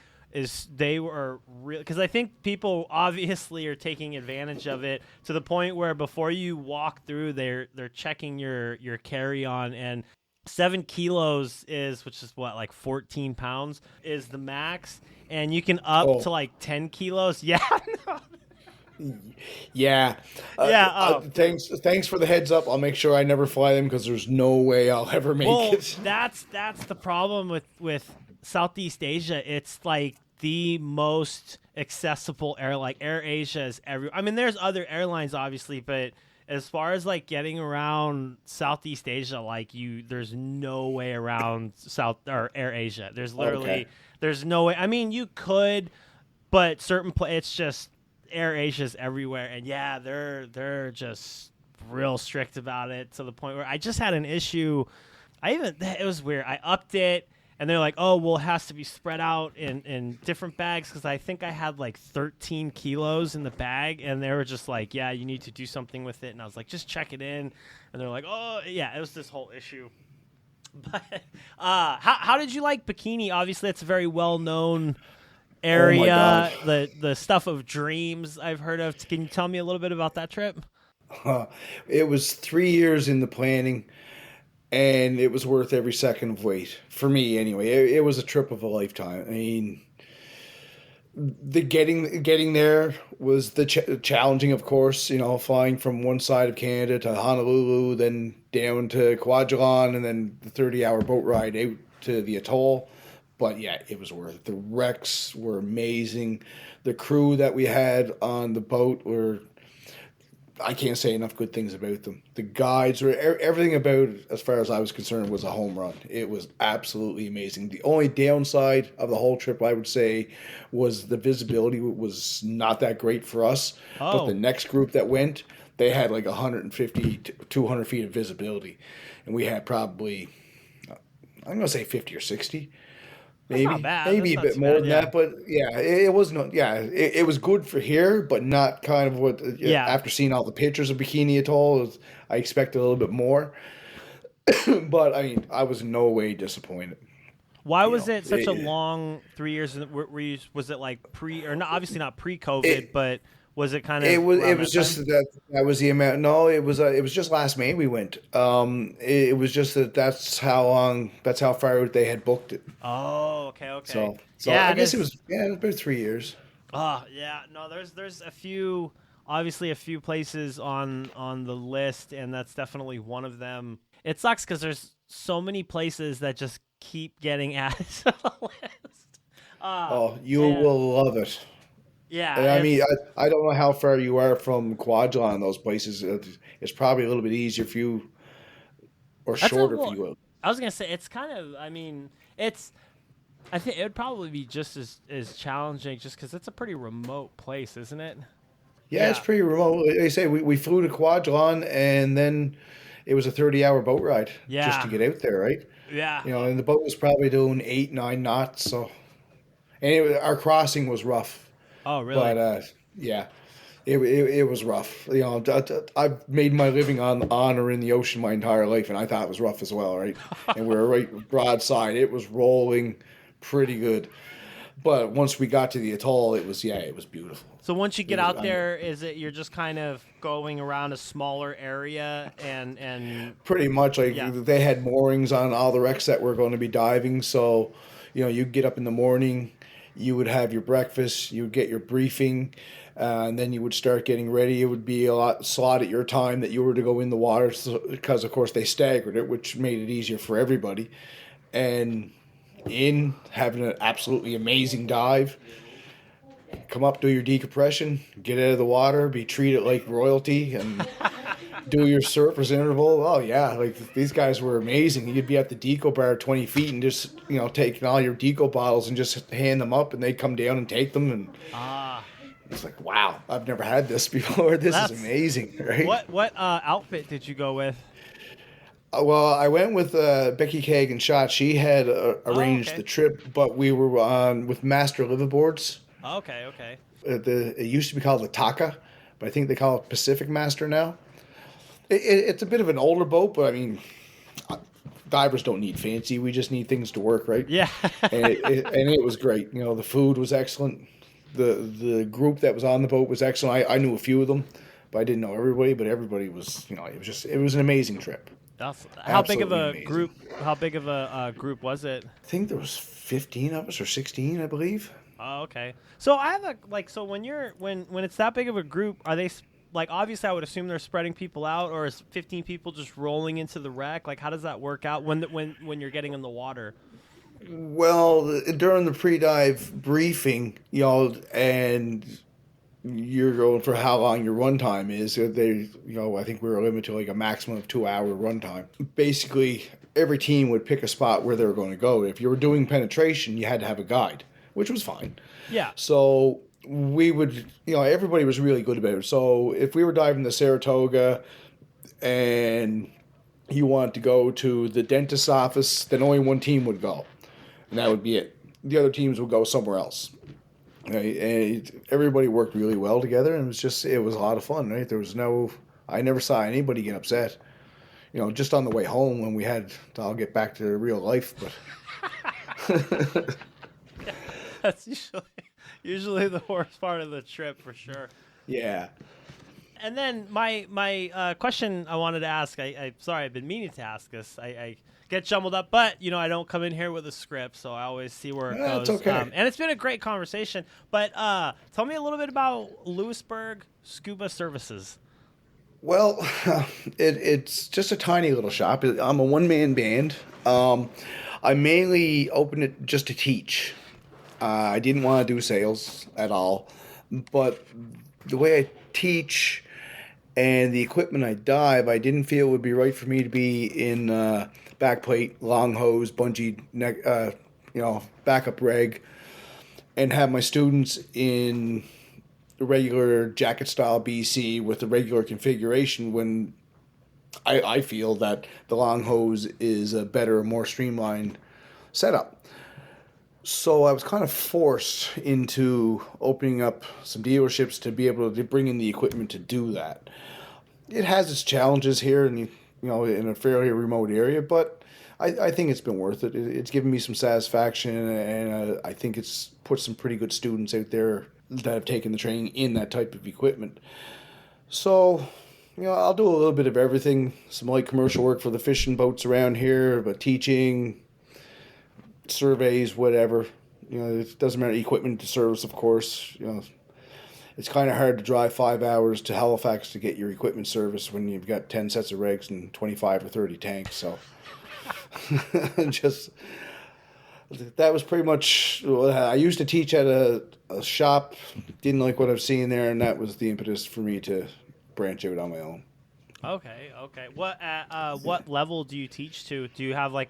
were real, because I think people obviously are taking advantage of it to the point where before you walk through, they're checking your carry-on, and 7 kilos which is what, like 14 pounds is the max, and you can up to like 10 kilos. Yeah. Yeah. Thanks for the heads up. I'll make sure I never fly them because there's no way I'll ever make it. That's the problem with Southeast Asia. It's like the most accessible air. Like Air Asia is I mean, there's other airlines obviously, but as far as like getting around Southeast Asia, like there's no way around Air Asia. There's literally there's no way. I mean, you could, but it's just Air Asia's everywhere, and yeah, they're just real strict about it to the point where I just had an issue. It was weird. I upped it, and they're like, "Oh, well, it has to be spread out in different bags," because I think I had like 13 kilos in the bag, and they were just like, "Yeah, you need to do something with it." And I was like, "Just check it in," and they're like, "Oh, yeah." It was this whole issue. But how did you like Bikini? Obviously, it's a very well known area, the stuff of dreams I've heard of. Can you tell me a little bit about that trip? It was 3 years in the planning, and it was worth every second of wait for me. Anyway, it was a trip of a lifetime. I mean, the getting there was the challenging, of course. You know, flying from one side of Canada to Honolulu, then down to Kwajalein, and then the 30-hour boat ride out to the atoll. But yeah, it was worth it. The wrecks were amazing. The crew that we had on the boat I can't say enough good things about them. The guides were, everything about it, as far as I was concerned, was a home run. It was absolutely amazing. The only downside of the whole trip, I would say, was the visibility was not that great for us. But the next group that went, they had like 150 to 200 feet of visibility. And we had probably, I'm going to say 50 or 60. Maybe maybe a bit more than that, but yeah, it was not. Yeah, it was good for here, but not kind of what. After seeing all the pictures of Bikini Atoll, I expected a little bit more. But I mean, I was in no way disappointed. Why was it such a long 3 years? Was it like or not? Obviously not pre-COVID, but was it kind of? It was just that was the amount. No, it was just last May we went. It was just that's how far out they had booked it. Oh, okay. So yeah, I guess it was about 3 years. Oh yeah, no, there's a few places on the list, and that's definitely one of them. It sucks because there's so many places that just keep getting added to the list. You will love it. Yeah, and I mean, I don't know how far you are from Kwajalein and those places. It's probably a little bit easier for you, or shorter for you. I was gonna say it's kind of. I mean, I think it would probably be just as challenging, just because it's a pretty remote place, isn't it? Yeah, it's pretty remote. They say we flew to Kwajalein, and then it was a 30-hour boat ride just to get out there, right? Yeah. You know, and the boat was probably doing 8-9 knots. So, and our crossing was rough. Oh, really? But yeah, it was rough. You know, I've made my living on or in the ocean my entire life, and I thought it was rough as well, right? And we were right broadside. It was rolling pretty good. But once we got to the atoll, it was beautiful. So once you get out there, is it you're just kind of going around a smaller area and pretty much they had moorings on all the wrecks that were going to be diving. So, you know, you get up in the morning. You would have your breakfast, you would get your briefing, and then you would start getting ready. It would be a slot at your time that you were to go in the water because, of course, they staggered it, which made it easier for everybody. And having an absolutely amazing dive, come up, do your decompression, get out of the water, be treated like royalty, and do your surface interval. Oh yeah, like these guys were amazing. You'd be at the deco bar 20 feet and just, you know, taking all your deco bottles and just hand them up, and they'd come down and take them. And it's like, wow, I've never had this before. This is amazing, right? What outfit did you go with? Well, I went with Becky Kagan Shot. She had Oh, arranged okay. the trip, but we were on with master liveaboards. Okay, okay. It used to be called the Taka, but I think they call it Pacific Master now. It's a bit of an older boat, but I mean, divers don't need fancy. We just need things to work, right? Yeah. And it was great. You know, the food was excellent. The group that was on the boat was excellent. I knew a few of them, but I didn't know everybody. But everybody was, it was an amazing trip. How big of Absolutely a amazing. group? How big of a group was it? I think there was 15 of us or 16, I believe. Oh, okay. So I have a so when it's that big of a group, are they like obviously I would assume they're spreading people out, or is 15 people just rolling into the wreck? Like how does that work out when you're getting in the water? Well, during the pre-dive briefing, and you're going for how long your run time is. I think we were limited to like a maximum of 2 hour run time. Basically, every team would pick a spot where they were going to go. If you were doing penetration, you had to have a guide, which was fine. Yeah. So we would, everybody was really good about it. So if we were diving the Saratoga and you wanted to go to the dentist's office, then only one team would go, and that would be it. The other teams would go somewhere else. Right? And everybody worked really well together, and it was a lot of fun. Right? I never saw anybody get upset. Just on the way home when we had to all get back to real life, but. That's usually the worst part of the trip for sure. Yeah. And then my question I wanted to ask, I sorry, I've been meaning to ask this. I get jumbled up, but I don't come in here with a script, so I always see where it goes. It's okay. And it's been a great conversation. But tell me a little bit about Louisbourg Scuba Services. Well, it's just a tiny little shop. I'm a one-man band. I mainly opened it just to teach. I didn't want to do sales at all, but the way I teach and the equipment I dive, I didn't feel it would be right for me to be in backplate, long hose, bungee neck, backup reg, and have my students in the regular jacket style BC with the regular configuration when I feel that the long hose is a better, more streamlined setup. So I was kind of forced into opening up some dealerships to be able to bring in the equipment to do that. It has its challenges here in a fairly remote area, but I think it's been worth it. It's given me some satisfaction, and I think it's put some pretty good students out there that have taken the training in that type of equipment. So, I'll do a little bit of everything. Some light commercial work for the fishing boats around here, but teaching, surveys, whatever. It doesn't matter. Equipment to service, of course. It's kind of hard to drive 5 hours to Halifax to get your equipment serviced when you've got 10 sets of rigs and 25 or 30 tanks. So, just that was pretty much. I used to teach at a shop. Didn't like what I was seeing there, and that was the impetus for me to branch out on my own. Okay. What level do you teach to? Do you have like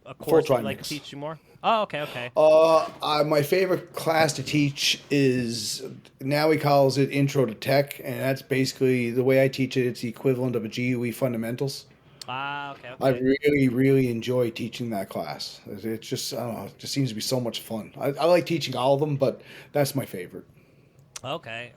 a course that like teach you more? Oh, okay. My favorite class to teach is, now he calls it Intro to Tech, and that's basically the way I teach it. It's the equivalent of a GUE fundamentals. Okay. I really, really enjoy teaching that class. It's just, I don't know, it just seems to be so much fun. I like teaching all of them, but that's my favorite. Okay.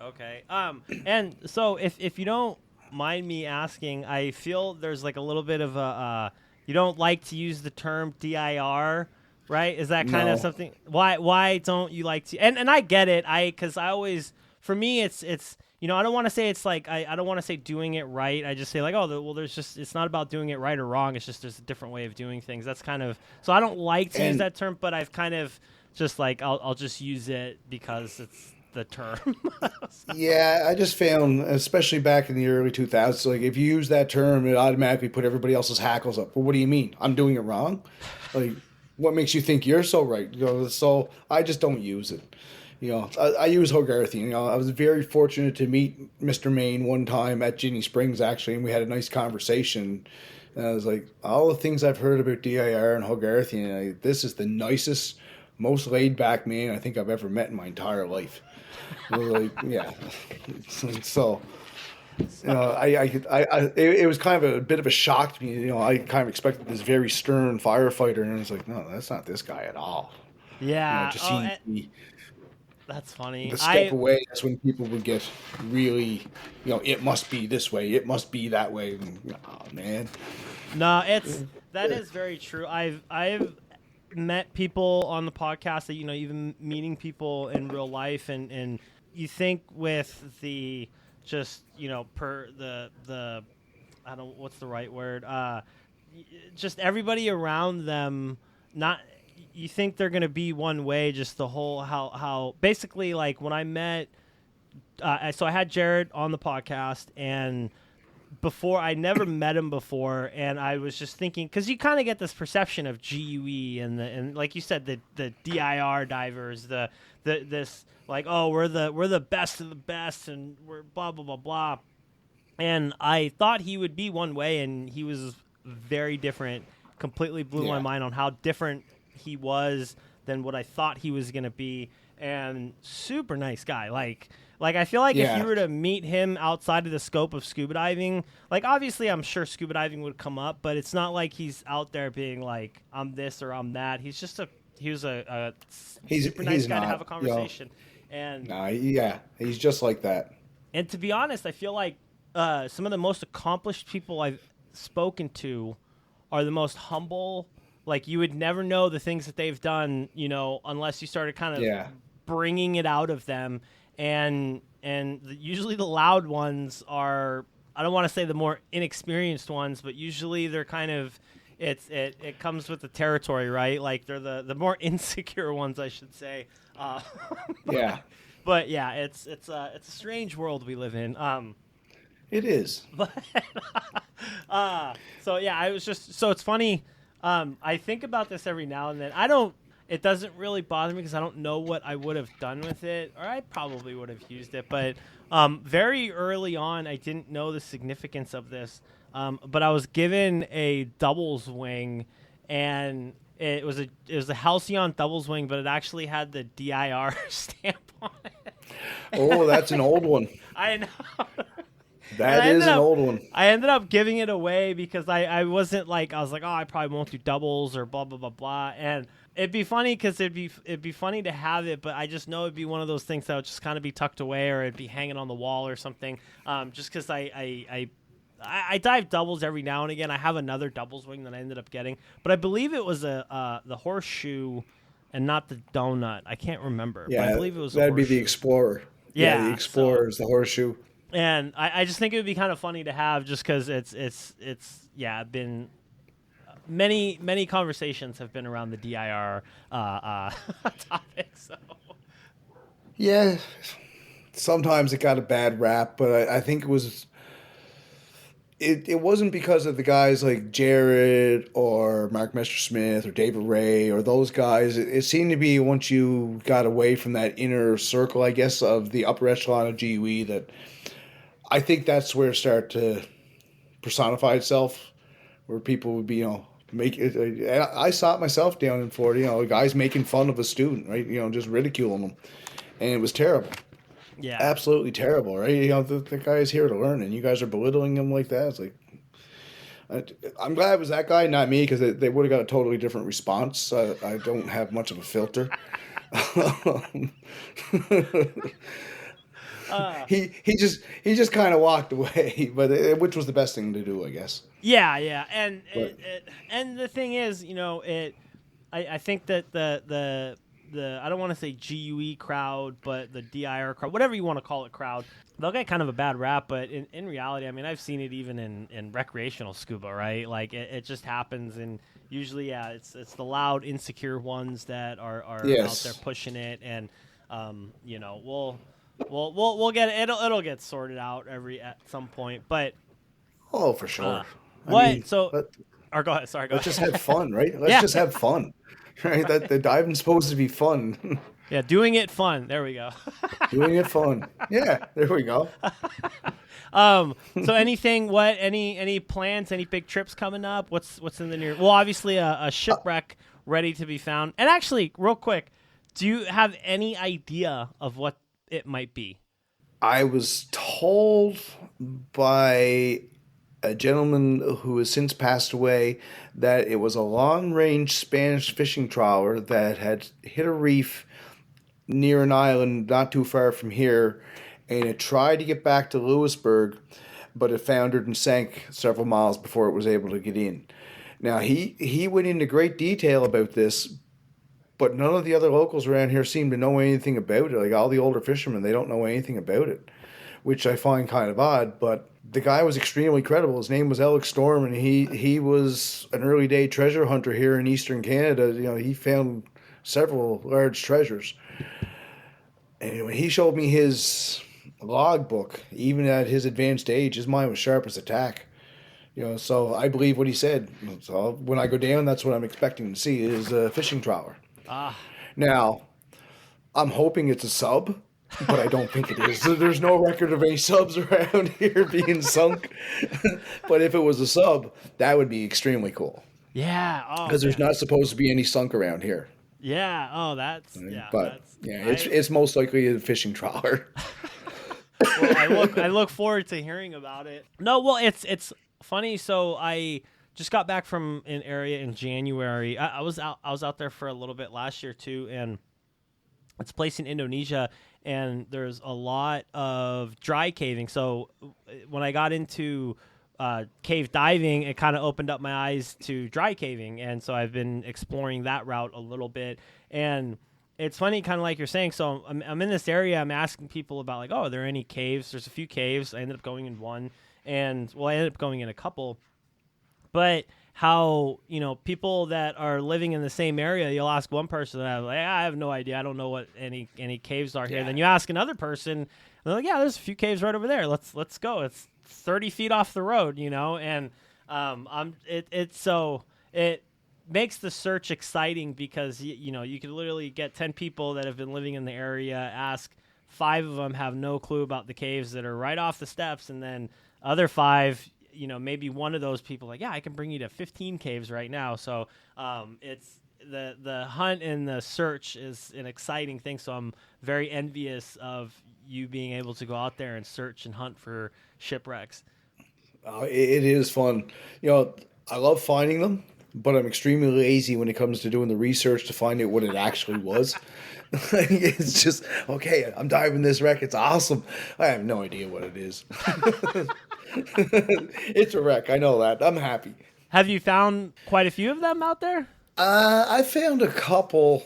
And so if you don't mind me asking, I feel there's like a little bit of a you don't like to use the term DIR, right? Is that kind of something? Why don't you like to? And I get it. Because I always, for me, it's I don't want to say it's like I don't want to say doing it right. I just say like, there's just, it's not about doing it right or wrong. It's just there's a different way of doing things. That's kind of, so I don't like to use that term, but I've kind of just like I'll just use it because it's the term. Yeah, I just found, especially back in the early 2000s, like if you use that term, it automatically put everybody else's hackles up. Well, what do you mean? I'm doing it wrong? Like, what makes you think you're so right? So I just don't use it. I use Hogarthian. I was very fortunate to meet Mr. Maine one time at Ginny Springs, actually, and we had a nice conversation. And I was like, all the things I've heard about DIR and Hogarthian, this is the nicest, most laid-back man I think I've ever met in my entire life. Like, yeah. So You know, it was kind of a bit of a shock to me. You know, I kind of expected this very stern firefighter, and it's like, no, that's not this guy at all. You know, Yeah. just Oh, seeing that's funny. the step away, that's when people would get really, you know, it must be this way, it must be that way. And, oh man, No, that is very true. I've met people on the podcast that even meeting people in real life, and you think with the just per the I don't what's the right word just everybody around them, not you think they're gonna be one way, just the whole how basically like when I met so I had Jared on the podcast, and before I never met him before, and I was just thinking because you kind of get this perception of GUE and like you said the DIR divers, this like, oh, we're the best of the best and we're blah blah blah blah, and I thought he would be one way, and he was very different. Completely blew my mind on how different he was than what I thought he was gonna be, and super nice guy. Like I feel like if you were to meet him outside of the scope of scuba diving, like obviously I'm sure scuba diving would come up, but it's not like he's out there being like, I'm this or I'm that. He's just he's a super nice guy to have a conversation. And he's just like that. And to be honest, I feel like some of the most accomplished people I've spoken to are the most humble. Like you would never know the things that they've done, unless you started kind of bringing it out of them. And usually the loud ones are, I don't want to say the more inexperienced ones, but usually they're kind of it comes with the territory, right? Like they're the more insecure ones, I should say. But yeah, it's a strange world we live in. It is. But so yeah, I was just so it's funny. I think about this every now and then. It doesn't really bother me because I don't know what I would have done with it, or I probably would have used it. But very early on, I didn't know the significance of this. But I was given a doubles wing, and it was a Halcyon doubles wing, but it actually had the DIR stamp on it. Oh, that's an old one. I know. That is an old one. I ended up giving it away because I wasn't like, I was like, oh, I probably won't do doubles or blah blah blah blah, and it'd be funny because it'd be funny to have it, but I just know it'd be one of those things that would just kind of be tucked away, or it'd be hanging on the wall or something. Just because I dive doubles every now and again. I have another doubles wing that I ended up getting, but I believe it was the horseshoe and not the donut. I can't remember. Yeah, but I believe it was. That'd be the Explorer. Yeah, the Explorer is the horseshoe. And I just think it would be kind of funny to have, just because it's been many conversations have been around the DIR topic. So yeah, sometimes it got a bad rap, but I think it wasn't because of the guys like Jared or Mark Messersmith or David Ray or those guys. It seemed to be once you got away from that inner circle, I guess, of the upper echelon of GUE, that I think that's where it started to personify itself, where people would be, make it. I saw it myself down in Florida, guys making fun of a student, right? Just ridiculing them. And it was terrible. Yeah. Absolutely terrible, right? The guy is here to learn, and you guys are belittling him like that. It's like, I'm glad it was that guy, not me, because they would have got a totally different response. I don't have much of a filter. He just kind of walked away, but which was the best thing to do, I guess. Yeah, and the thing is, I think that the I don't want to say GUE crowd, but the DIR crowd, whatever you want to call it, crowd, they'll get kind of a bad rap, but in reality, I mean, I've seen it even in recreational scuba, right? Like it just happens, and usually, it's the loud, insecure ones that are out there pushing it, and we'll get it. It'll get sorted out at some point, but oh, for sure. Go ahead. Sorry, go let's ahead. just have fun, right? Let's just have fun, right? That the diving's supposed to be fun. Yeah, doing it fun. There we go. Doing it fun. Yeah, there we go. So anything? Any plans? Any big trips coming up? What's in the near? Well, obviously a shipwreck ready to be found. And actually, real quick, do you have any idea of what it might be? I was told by a gentleman who has since passed away that it was a long-range Spanish fishing trawler that had hit a reef near an island not too far from here, and it tried to get back to Louisbourg, but it foundered and sank several miles before it was able to get in. Now he went into great detail about this, but none of the other locals around here seem to know anything about it. Like all the older fishermen, they don't know anything about it, which I find kind of odd. But the guy was extremely credible. His name was Alex Storm, and he was an early day treasure hunter here in eastern Canada. You know, he found several large treasures. And when he showed me his logbook, even at his advanced age, his mind was sharp as a tack. You know, so I believe what he said. So when I go down, that's what I'm expecting to see is a fishing trawler. Ah. Now, I'm hoping it's a sub, but I don't think it is. There's no record of any subs around here being sunk. But if it was a sub, that would be extremely cool. Yeah. Oh, because there's not supposed to be any sunk around here. Yeah. Oh, that's yeah. But it's most likely a fishing trawler. Well, I look forward to hearing about it. No, well, it's funny. So I just got back from an area in January. I was out there for a little bit last year too, and it's a place in Indonesia, and there's a lot of dry caving. So when I got into cave diving, it kind of opened up my eyes to dry caving, and so I've been exploring that route a little bit. And it's funny, kind of like you're saying. So I'm in this area. I'm asking people about like, oh, are there any caves? There's a few caves. I ended up going in one, and I ended up going in a couple. But how, you know, people that are living in the same area, you'll ask one person, and I'm like, I have no idea. I don't know what any caves are here. Then you ask another person, and they're like, yeah, there's a few caves right over there. Let's go. It's 30 feet off the road, you know, and it makes the search exciting because you know you could literally get 10 people that have been living in the area, ask 5 of them have no clue about the caves that are right off the steps, and then other 5, you know, maybe one of those people like, yeah, I can bring you to 15 caves right now. So it's the hunt and the search is an exciting thing. So I'm very envious of you being able to go out there and search and hunt for shipwrecks. It is fun. You know, I love finding them, but I'm extremely lazy when it comes to doing the research to find out what it actually was. It's just, okay, I'm diving this wreck. It's awesome. I have no idea what it is. It's a wreck. I know that. I'm happy. Have you found quite a few of them out there? I found a couple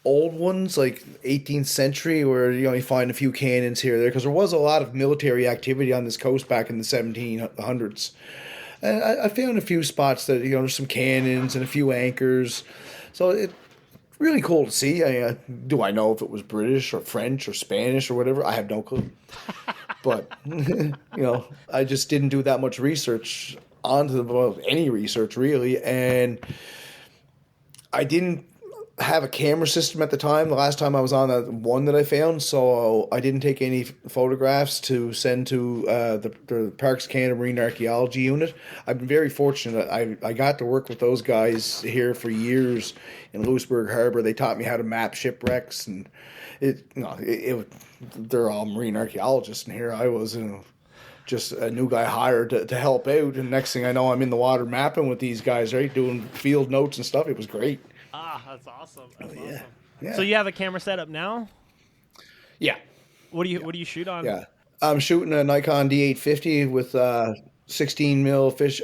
old ones, like 18th century, where you find a few cannons here or there, because there was a lot of military activity on this coast back in the 1700s. And I found a few spots that there's some cannons and a few anchors, so it's really cool to see. Do I know if it was British or French or Spanish or whatever? I have no clue. But I just didn't do that much research onto them, well, any research really, and I didn't have a camera system at the time. The last time I was on that one that I found, so I didn't take any photographs to send to the Parks Canada Marine Archaeology Unit. I've been very fortunate. I got to work with those guys here for years in Louisbourg Harbor. They taught me how to map shipwrecks, and they're all marine archaeologists, and here I was, just a new guy hired to help out. And next thing I know, I'm in the water mapping with these guys, right, doing field notes and stuff. It was great. Ah, that's awesome. That's awesome. Yeah. So you have a camera set up now? Yeah. What do you shoot on? Yeah. I'm shooting a Nikon D850 with 16 mil fish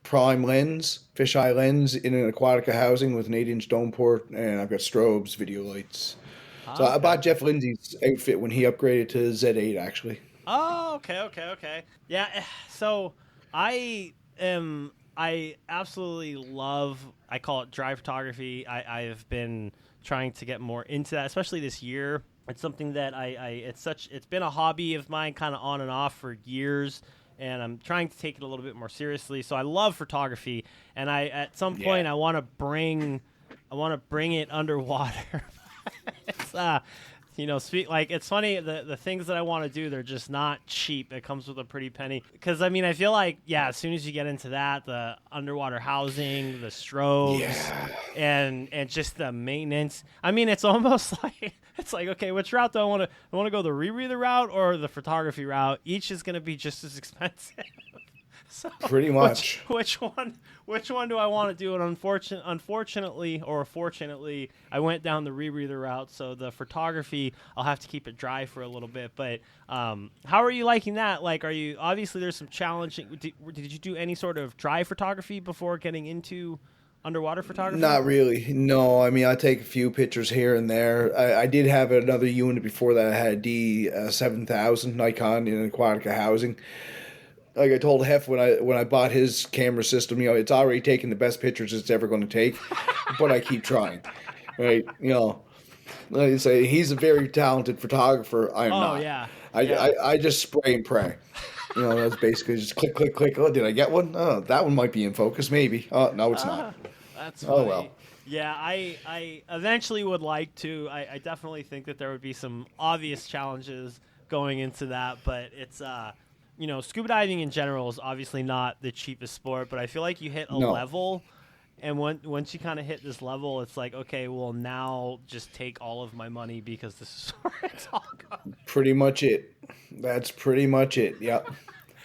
prime lens, fisheye lens in an Aquatica housing with an 8-inch dome port, and I've got strobes, video lights. So I bought Jeff Lindsay's outfit when he upgraded to Z8 actually. Oh, okay. Yeah, so I absolutely love, I call it dry photography. I've been trying to get more into that, especially this year. It's something that it's been a hobby of mine kind of on and off for years, and I'm trying to take it a little bit more seriously. So I love photography, and at some point I want to bring it underwater. Like it's funny, the things that I want to do, they're just not cheap. It comes with a pretty penny. Because I mean, I feel like, yeah, as soon as you get into that, the underwater housing, the strobes, Yeah. and just the maintenance. I mean, it's almost like okay, which route do I want to? I want to go the rebreather route or the photography route. Each is going to be just as expensive. So Pretty much. Which one do I want to do? And unfortunately or fortunately, I went down the rebreather route. So the photography, I'll have to keep it dry for a little bit. But how are you liking that? Like, are you obviously there's some challenging? Did you do any sort of dry photography before getting into underwater photography? Not really. No, I mean, I take a few pictures here and there. I did have another unit before that. I had a D7000 Nikon in Aquatica housing. Like I told Hef when I bought his camera system, it's already taking the best pictures it's ever going to take, but I keep trying, right? Like I say, he's a very talented photographer. I am not. Yeah. I just spray and pray. That's basically just click, click, click. Oh, did I get one? Oh, that one might be in focus, maybe. Oh, no, it's not. That's funny. Oh, well. Yeah, I eventually would like to. I definitely think that there would be some obvious challenges going into that, but it's scuba diving in general is obviously not the cheapest sport, but I feel like you hit a level, and once you kind of hit this level, it's like, okay, well, now just take all of my money because this is where it's all going. Pretty much it. That's pretty much it. Yep.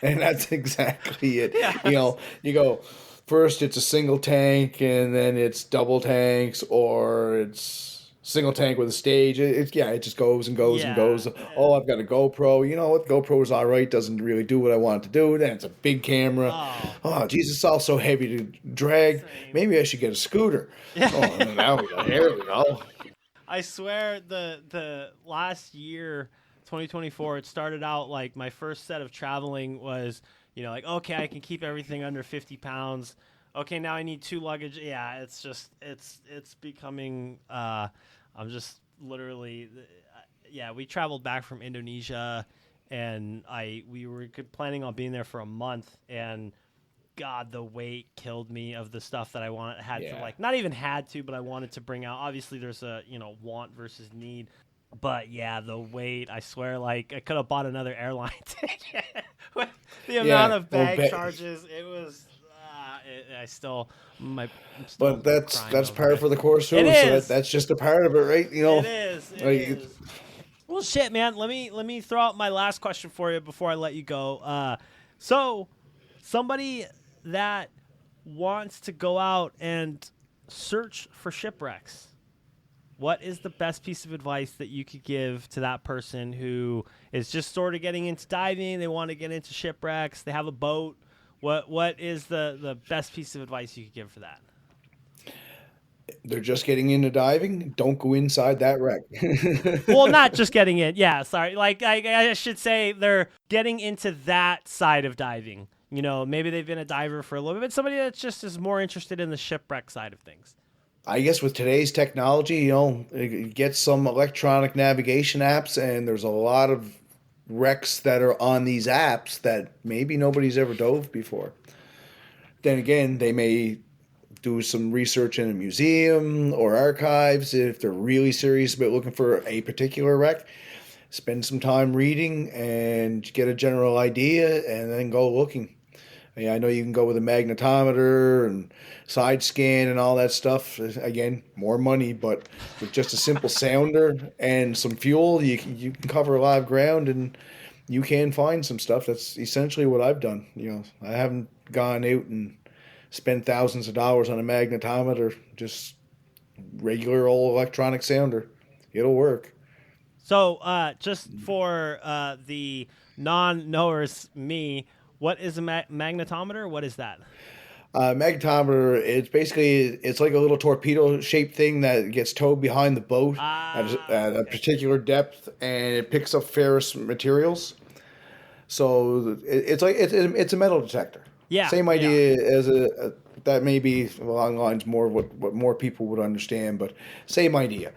And that's exactly it. Yeah. You go, first it's a single tank, and then it's double tanks, or it's single tank with a stage. It just goes and goes and goes. Oh, I've got a GoPro. You know what? GoPro is all right. Doesn't really do what I want it to do. Then it's a big camera. Oh, geez, it's all so heavy to drag. Maybe I should get a scooter. Oh, there we go. I swear the last year, 2024, it started out like my first set of traveling was, like, okay, I can keep everything under 50 pounds. Okay, now I need 2 luggage. Yeah, it's just, it's becoming, I'm just literally, we traveled back from Indonesia, and we were planning on being there for a month, and God, the weight killed me of the stuff that I not even had to, but I wanted to bring out. Obviously, there's a, want versus need. But yeah, the weight, I swear, like I could have bought another airline ticket with the amount of bag charges. It was, But that's par for the course too. It is. So that's just a part of it, right? It is. It is. Well, shit, man. Let me throw out my last question for you before I let you go. So somebody that wants to go out and search for shipwrecks, what is the best piece of advice that you could give to that person who is just sort of getting into diving? They want to get into shipwrecks. They have a boat. What is the best piece of advice you could give for that? They're just getting into diving. Don't go inside that wreck. Well, not just getting in. Yeah, sorry. Like I should say they're getting into that side of diving. Maybe they've been a diver for a little bit, but somebody that just is more interested in the shipwreck side of things. I guess with today's technology, get some electronic navigation apps, and there's a lot of wrecks that are on these apps that maybe nobody's ever dove before. Then again, they may do some research in a museum or archives if they're really serious about looking for a particular wreck. Spend some time reading and get a general idea, and then go looking. I know you can go with a magnetometer and side scan and all that stuff. Again, more money, but with just a simple sounder and some fuel, you can cover a lot of ground, and you can find some stuff. That's essentially what I've done. I haven't gone out and spent thousands of dollars on a magnetometer. Just regular old electronic sounder. It'll work. So, just for the non-knowers, me. What is a magnetometer? What is that? Magnetometer, it's like a little torpedo-shaped thing that gets towed behind the boat at a particular depth, and it picks up ferrous materials. So it's a metal detector. Yeah. Same idea as that may be along the lines more of what more people would understand, but same idea.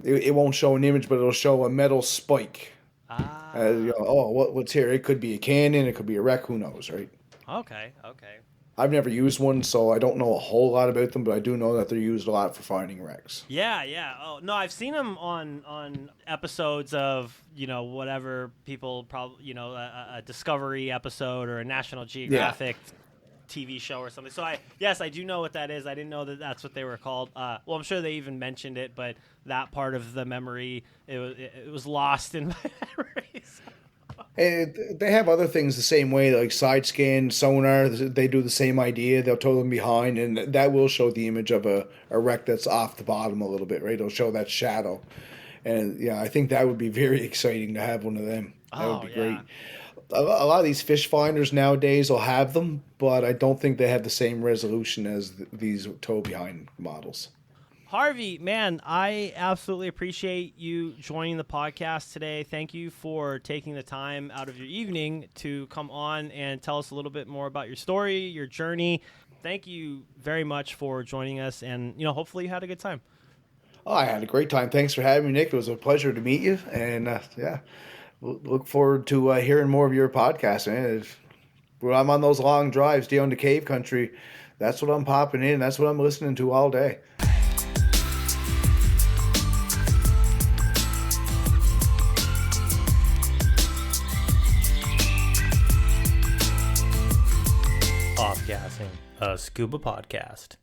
It won't show an image, but it'll show a metal spike. What's here? It could be a cannon, it could be a wreck, who knows, right? Okay. I've never used one, so I don't know a whole lot about them, but I do know that they're used a lot for finding wrecks. Yeah, yeah. Oh no, I've seen them on episodes of whatever people probably a Discovery episode or a National Geographic TV show or something. So I do know what that is. I didn't know that that's what they were called. Well, I'm sure they even mentioned it, but that part of the memory it was lost in my memories. And they have other things the same way, like side scan, sonar. They do the same idea. They'll tow them behind, and that will show the image of a wreck that's off the bottom a little bit, right? It'll show that shadow. And yeah, I think that would be very exciting to have one of them. That would be great. A lot of these fish finders nowadays will have them, but I don't think they have the same resolution as these tow behind models. Harvey, man, I absolutely appreciate you joining the podcast today. Thank you for taking the time out of your evening to come on and tell us a little bit more about your story, your journey. Thank you very much for joining us, and hopefully you had a good time. Oh, I had a great time. Thanks for having me, Nick. It was a pleasure to meet you, and look forward to hearing more of your podcast, man. When I'm on those long drives down to cave country, that's what I'm popping in. That's what I'm listening to all day. Offgassing, a scuba podcast.